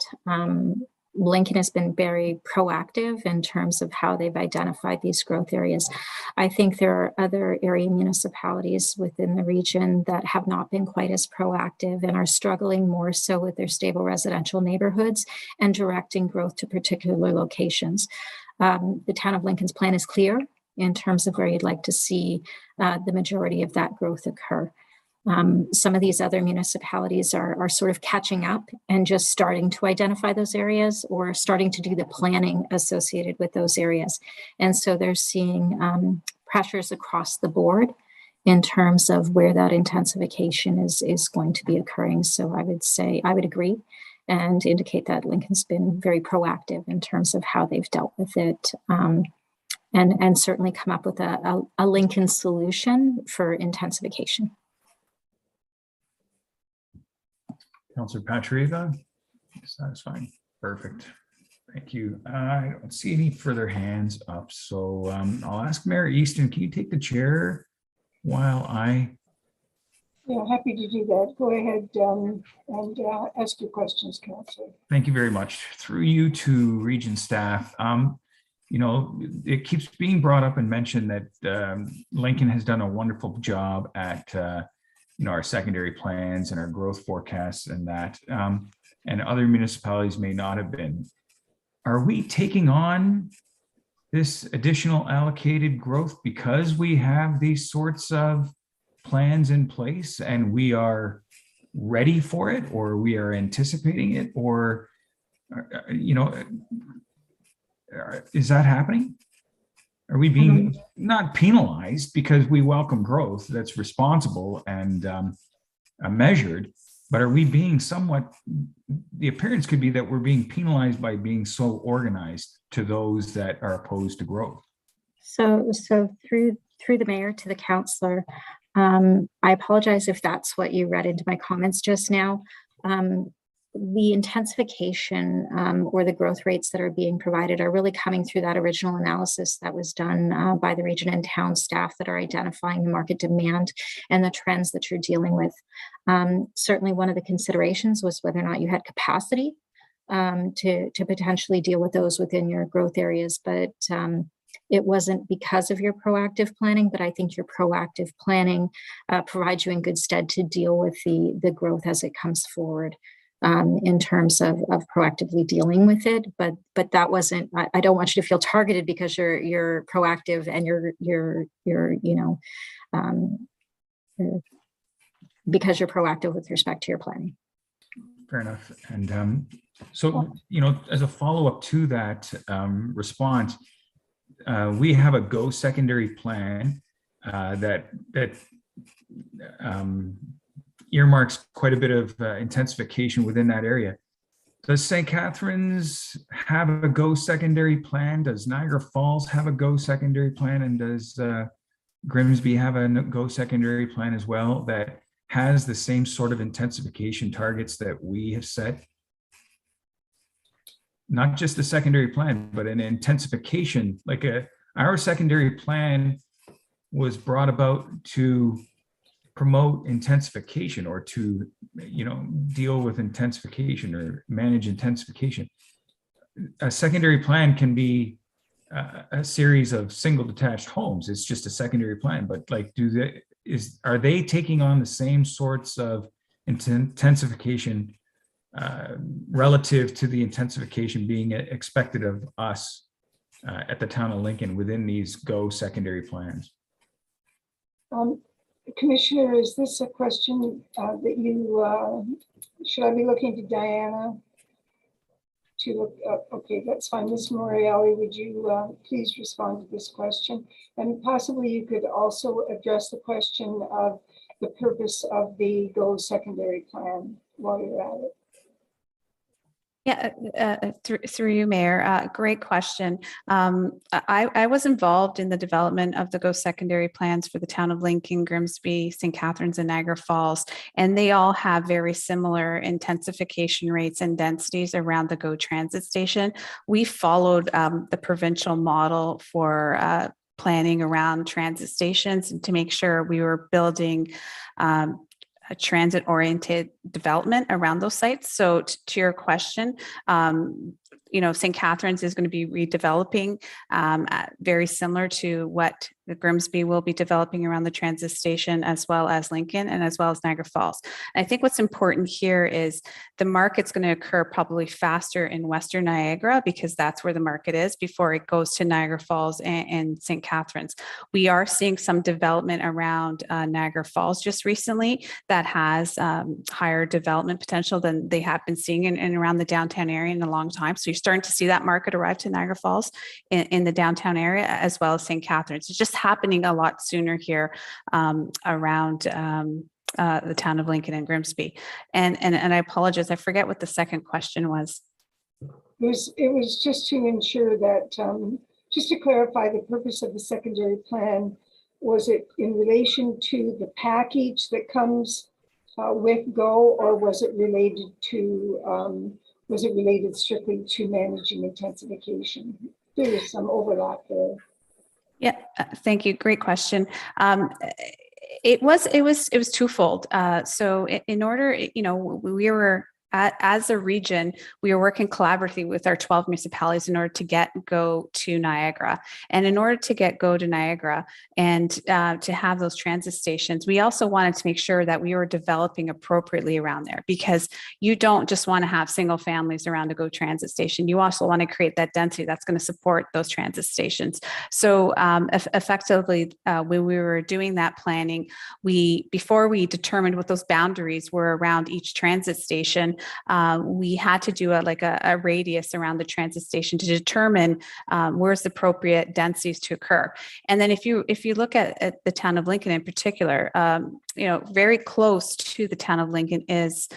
Lincoln has been very proactive in terms of how they've identified these growth areas. I think there are other area municipalities within the region that have not been quite as proactive and are struggling more so with their stable residential neighborhoods and directing growth to particular locations. The town of Lincoln's plan is clear in terms of where you'd like to see the majority of that growth occur. Some of these other municipalities are sort of catching up and just starting to identify those areas or starting to do the planning associated with those areas. And so they're seeing pressures across the board in terms of where that intensification is going to be occurring. So I would say, I would agree and indicate that Lincoln's been very proactive in terms of how they've dealt with it, and certainly come up with a Lincoln solution for intensification. Councillor Patriega, satisfying. Perfect. Thank you. I don't see any further hands up, so I'll ask Mayor Easton, can you take the chair while I? Yeah, happy to do that. Go ahead and ask your questions, Councillor. Thank you very much. Through you to region staff. It keeps being brought up and mentioned that Lincoln has done a wonderful job at our secondary plans and our growth forecasts and that, and other municipalities may not have been. Are we taking on this additional allocated growth because we have these sorts of plans in place and we are ready for it, or we are anticipating it, or, is that happening? Are we being not penalized because we welcome growth that's responsible and measured, but are we being somewhat, the appearance could be that we're being penalized by being so organized to those that are opposed to growth? So through the mayor to the councillor, I apologize if that's what you read into my comments just now. The intensification or the growth rates that are being provided are really coming through that original analysis that was done by the region and town staff that are identifying the market demand and the trends that you're dealing with. Certainly one of the considerations was whether or not you had capacity to potentially deal with those within your growth areas, but it wasn't because of your proactive planning, but I think your proactive planning provides you in good stead to deal with the growth as it comes forward. in terms of proactively dealing with it. But that wasn't, I don't want you to feel targeted because you're proactive and because you're proactive with respect to your planning. Fair enough. And so, as a follow-up to that response, we have a go secondary plan that earmarks quite a bit of intensification within that area. Does St. Catharines have a go secondary plan? Does Niagara Falls have a go secondary plan? And does Grimsby have a go secondary plan as well that has the same sort of intensification targets that we have set? Not just a secondary plan, but an intensification, like our secondary plan was brought about to promote intensification or to, deal with intensification or manage intensification. A secondary plan can be a series of single detached homes. It's just a secondary plan, but like, are they taking on the same sorts of intensification relative to the intensification being expected of us at the town of Lincoln within these go secondary plans? Commissioner, is this a question that you, should I be looking to Diana to look up? Okay, that's fine. Ms. Morreale, would you please respond to this question? And possibly you could also address the question of the purpose of the GO secondary plan while you're at it. Yeah, through you, Mayor. Great question. I was involved in the development of the GO secondary plans for the town of Lincoln, Grimsby, St. Catharines, and Niagara Falls, and they all have very similar intensification rates and densities around the GO transit station. We followed the provincial model for planning around transit stations and to make sure we were building a transit-oriented development around those sites. So to your question, St. Catharines is going to be redeveloping very similar to what the Grimsby will be developing around the transit station, as well as Lincoln and as well as Niagara Falls. And I think what's important here is the market's going to occur probably faster in Western Niagara because that's where the market is before it goes to Niagara Falls and St. Catharines. We are seeing some development around Niagara Falls just recently that has higher development potential than they have been seeing in around the downtown area in a long time. So you're starting to see that market arrive to Niagara Falls in the downtown area, as well as St. Catharines. It's just happening a lot sooner here around the town of Lincoln and Grimsby. And I apologize, I forget what the second question was. It was just to ensure that, just to clarify the purpose of the secondary plan, was it in relation to the package that comes with GO, or was it related strictly to managing intensification? There was some overlap there. Yeah, thank you. Great question. It was twofold. So in order, we were as a region, we were working collaboratively with our 12 municipalities in order to get GO to Niagara. And in order to get GO to Niagara and to have those transit stations, we also wanted to make sure that we were developing appropriately around there, because you don't just want to have single families around a GO transit station. You also want to create that density that's going to support those transit stations. So effectively, when we were doing that planning, before we determined what those boundaries were around each transit station, we had to do a radius around the transit station to determine where's the appropriate densities to occur. And then if you look at the town of Lincoln in particular, very close to the town of Lincoln is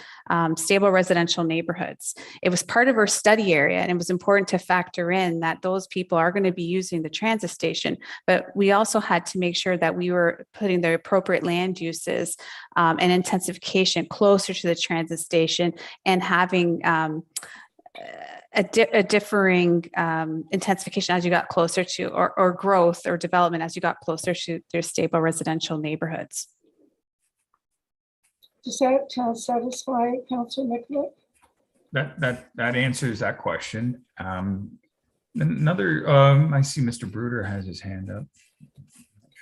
stable residential neighborhoods. It was part of our study area, and it was important to factor in that those people are going to be using the transit station. But we also had to make sure that we were putting the appropriate land uses and intensification closer to the transit station and having a differing intensification as you got closer to, or growth or development as you got closer to their stable residential neighborhoods. Does that satisfy Councilor Nicollet? That answers that question. Another, I see Mr. Bruder has his hand up.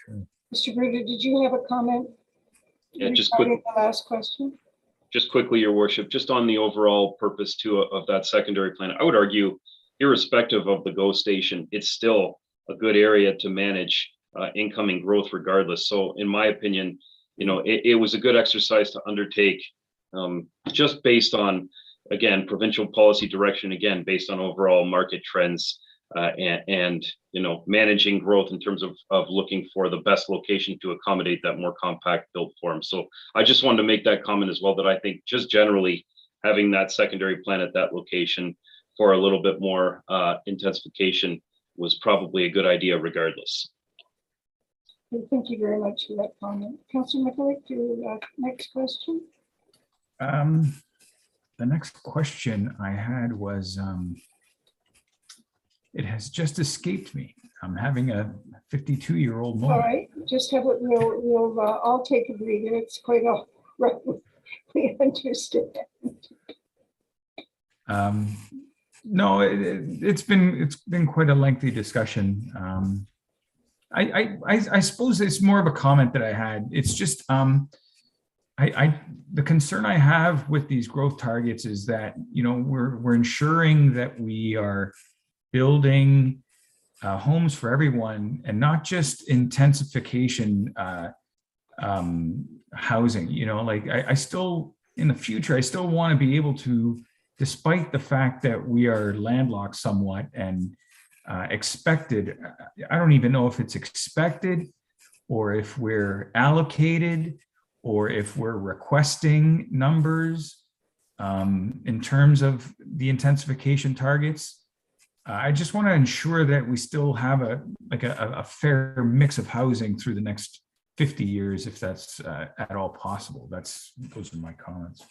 Sure. Mr. Bruder, did you have a comment? Yeah, just quick. The last question. just quickly, Your Worship, just on the overall purpose too of that secondary plan, I would argue, irrespective of the GO station, it's still a good area to manage incoming growth regardless. So in my opinion, it was a good exercise to undertake just based on, again, provincial policy direction, again, based on overall market trends and managing growth in terms of looking for the best location to accommodate that more compact build form. So I just wanted to make that comment as well, that I think just generally having that secondary plan at that location for a little bit more intensification was probably a good idea regardless. Thank you very much for that comment. Councillor McCulloch, your next question. The next question I had was, it has just escaped me. I'm having a 52-year-old moment. All right, just have it. We'll all take a breather. It's quite all right. We understand. No, it's been quite a lengthy discussion. I suppose it's more of a comment that I had. It's just the concern I have with these growth targets is that we're ensuring that we are building homes for everyone and not just intensification housing. I still, in the future, I still want to be able to, despite the fact that we are landlocked somewhat and expected, I don't even know if it's expected or if we're allocated or if we're requesting numbers in terms of the intensification targets. I just want to ensure that we still have a fair mix of housing through the next 50 years, if that's at all possible. Those are my comments.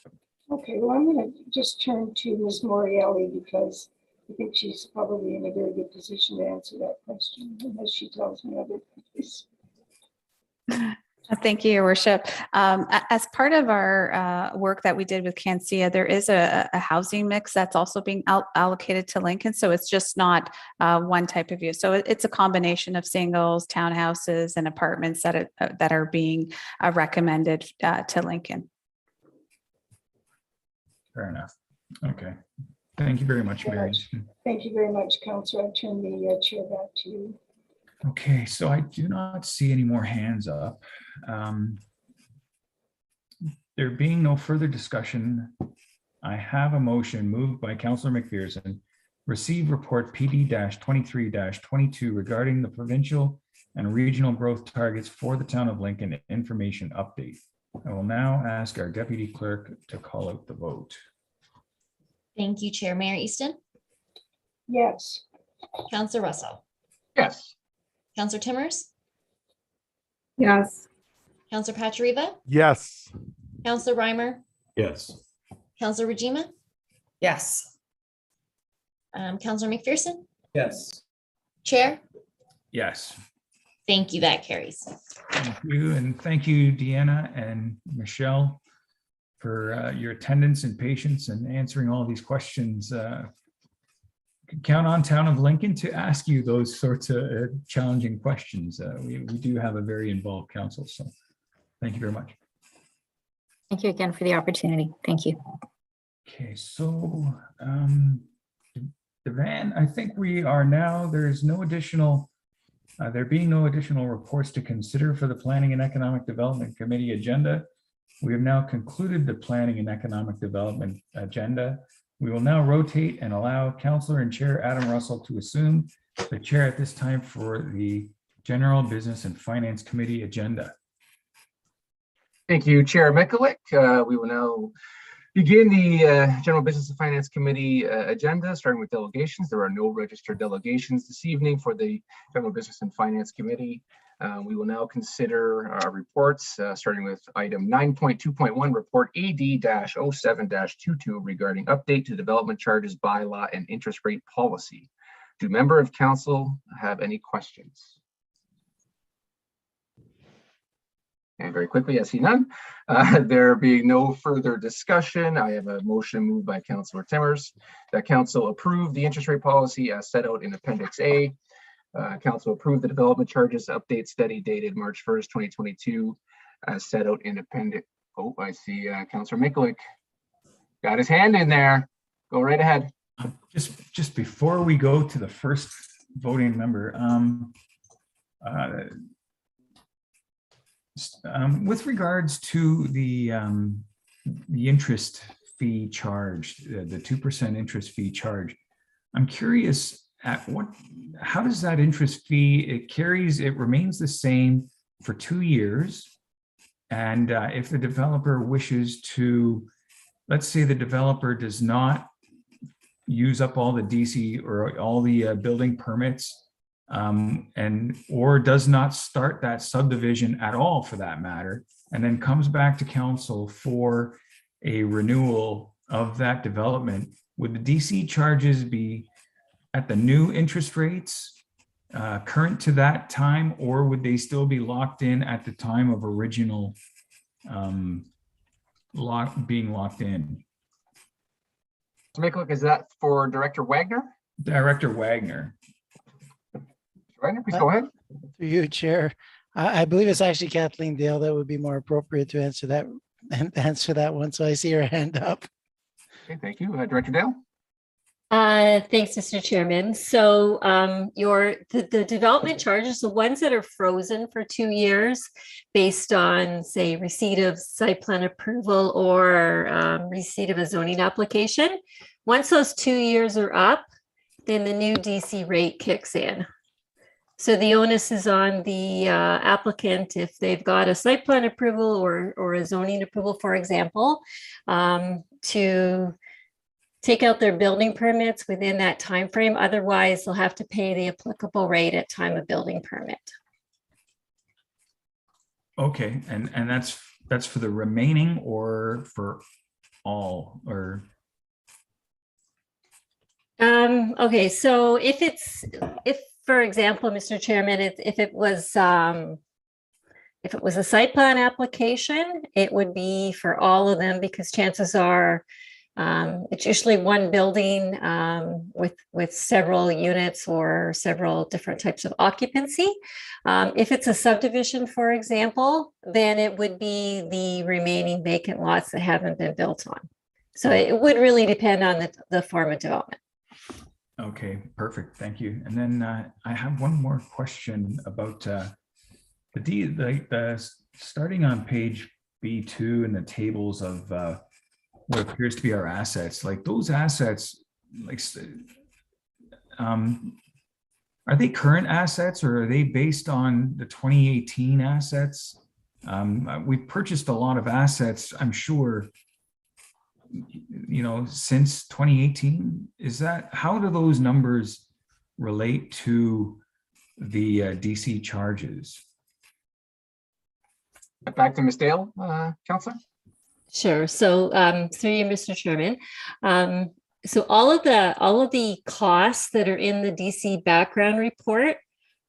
Okay, well, I'm going to just turn to Ms. Morielli because I think she's probably in a very good position to answer that question, unless she tells me otherwise. Thank you, Your Worship. As part of our work that we did with CanSIA, there is a housing mix that's also being allocated to Lincoln. So it's just not one type of use. So it's a combination of singles, townhouses, and apartments that are being recommended to Lincoln. Fair enough. Okay. Thank you very much, Mary. Thank you very much, Councillor. I turn the chair back to you. Okay, so I do not see any more hands up. There being no further discussion, I have a motion moved by Councillor McPherson, receive report PD-23-22 regarding the provincial and regional growth targets for the town of Lincoln information update. I will now ask our deputy clerk to call out the vote. Thank you, Chair. Mayor Easton, Yes. Councillor Russell, Yes. Councillor Timmers, Yes. Councillor Pachariva, Yes. Councillor Reimer, Yes. Councillor Rajima, Yes. Councillor McPherson, Yes. Chair. Yes. Thank you. That carries. Thank you. And thank you, Deanna and Michelle, for your attendance and patience and answering all these questions. Count on Town of Lincoln to ask you those sorts of challenging questions. We do have a very involved council, so thank you very much. Thank you again for the opportunity. Thank you. Okay, so Devan, I think we are now, there's no additional, there being no additional reports to consider for the Planning and Economic Development Committee agenda. We have now concluded the Planning and Economic Development agenda. We will now rotate and allow Councillor and Chair Adam Russell to assume the chair at this time for the General Business and Finance Committee agenda. Thank you, Chair Mikulik. We will now begin the General Business and Finance Committee agenda, starting with delegations. There are no registered delegations this evening for the General Business and Finance Committee. We will now consider our reports, starting with item 9.2.1, report AD-07-22 regarding update to development charges bylaw and interest rate policy. Do member of council have any questions? And very quickly, I see none. There being no further discussion, I have a motion moved by Councillor Timmers that council approve the interest rate policy as set out in Appendix A. Council approved the development charges update study dated March 1st, 2022, as set out in Oh, I see Councillor Mikulik got his hand in there. Go right ahead. Just before we go to the first voting member, with regards to the interest fee charged, the 2% interest fee charge, I'm curious how does that interest fee, it remains the same for 2 years. And if the developer wishes to, let's say the developer does not use up all the DC or all the building permits, or does not start that subdivision at all for that matter, and then comes back to council for a renewal of that development, would the DC charges be at the new interest rates current to that time, or would they still be locked in at the time of original being locked in? Mikulik, is that for Director Wagner? Director Wagner. Wagner, please go ahead. To you, Chair. I believe it's actually Kathleen Dale that would be more appropriate to answer that one. So I see her hand up. Okay, thank you. Director Dale. Thanks, Mr. Chairman. So the development charges, the ones that are frozen for 2 years based on, say, receipt of site plan approval or receipt of a zoning application, once those 2 years are up, then the new DC rate kicks in. So the onus is on the applicant, if they've got a site plan approval or a zoning approval, for example, to take out their building permits within that time frame. Otherwise, they'll have to pay the applicable rate at time of building permit. Okay, and that's for the remaining or for all, or? Okay, so if for example, Mr. Chairman, if it was a site plan application, it would be for all of them, because chances are it's usually one building with several units or several different types of occupancy. If it's a subdivision, for example, then it would be the remaining vacant lots that haven't been built on. So it would really depend on the form of development. Okay, perfect. Thank you. And then I have one more question about the starting on page B2 in the tables of what appears to be our assets. Like those assets, like, are they current assets or are they based on the 2018 assets? We've purchased a lot of assets, I'm sure, since 2018. How do those numbers relate to the DC charges? Back to Ms. Dale, Councillor. Sure. So through you, Mr. Chairman. So all of the costs that are in the DC background report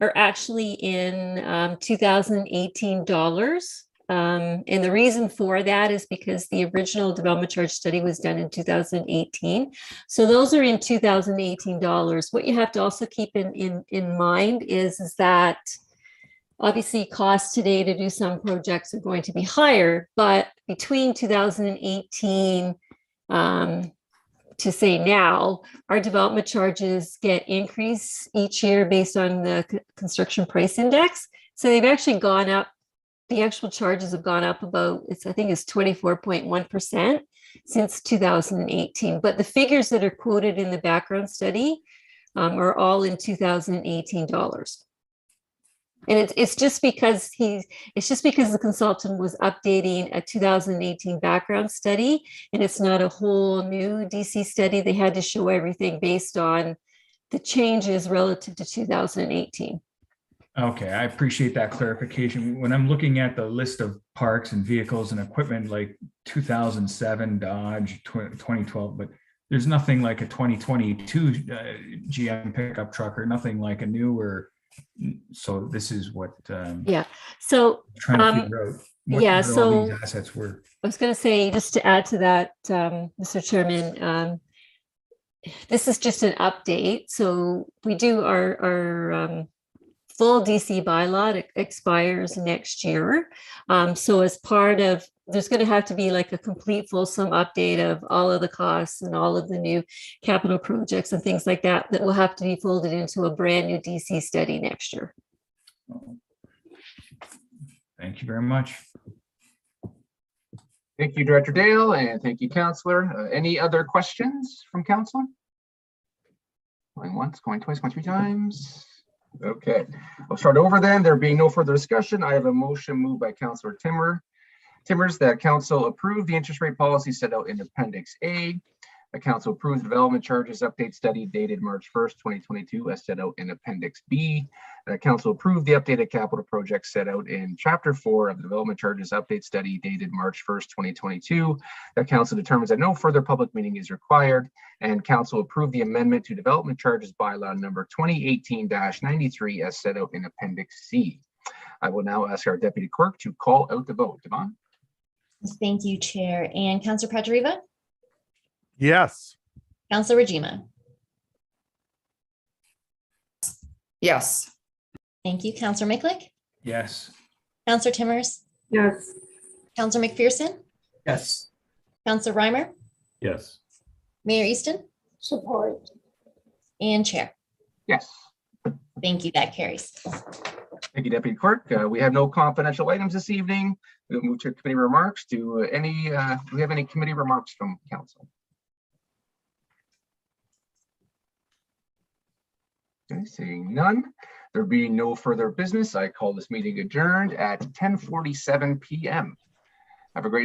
are actually in 2018 dollars. And the reason for that is because the original development charge study was done in 2018. So those are in 2018 dollars. What you have to also keep in mind is that obviously costs today to do some projects are going to be higher, but between 2018 to say now, our development charges get increased each year based on the construction price index. So they've actually gone up. The actual charges have gone up about, I think it's 24.1% since 2018. But the figures that are quoted in the background study are all in 2018 dollars. And it's just because the consultant was updating a 2018 background study, and it's not a whole new DC study. They had to show everything based on the changes relative to 2018. Okay, I appreciate that clarification. When I'm looking at the list of parks and vehicles and equipment, like 2007 Dodge, 2012, but there's nothing like a 2022 GM pickup truck or nothing like a newer. So this is what yeah. So trying to figure out what all these assets were. I was going to say, just to add to that, Mr. Chairman, this is just an update. So we do our full DC bylaw expires next year. So as part of, there's going to have to be like a complete fulsome update of all of the costs and all of the new capital projects and things like that that will have to be folded into a brand new DC study next year. Thank you very much. Thank you, Director Dale, and thank you, Councillor. Any other questions from Council? Going once, going twice, going 3 times. Okay, I'll start over then. There being no further discussion, I have a motion moved by Councillor Timmers that Council approve the interest rate policy set out in Appendix A. The Council approves the development charges update study dated March 1st, 2022, as set out in Appendix B. The Council approved the updated capital projects set out in Chapter 4 of the development charges update study dated March 1st, 2022. The Council determines that no further public meeting is required, and Council approved the amendment to development charges bylaw number 2018-93 as set out in Appendix C. I will now ask our Deputy Clerk to call out the vote. Devon? Thank you, Chair. And Councillor Pradriva? Yes. Councillor Rajima? Yes. Thank you. Councillor Miklik? Yes. Councillor Timmers? Yes. Councillor McPherson? Yes. Councillor Reimer? Yes. Mayor Easton? Support. And Chair. Yes. Thank you. That carries. Thank you, Deputy Clerk. We have no confidential items this evening. We'll move to committee remarks. Do we have any committee remarks from Council? Okay, seeing none. There being no further business, I call this meeting adjourned at 10:47 p.m. Have a great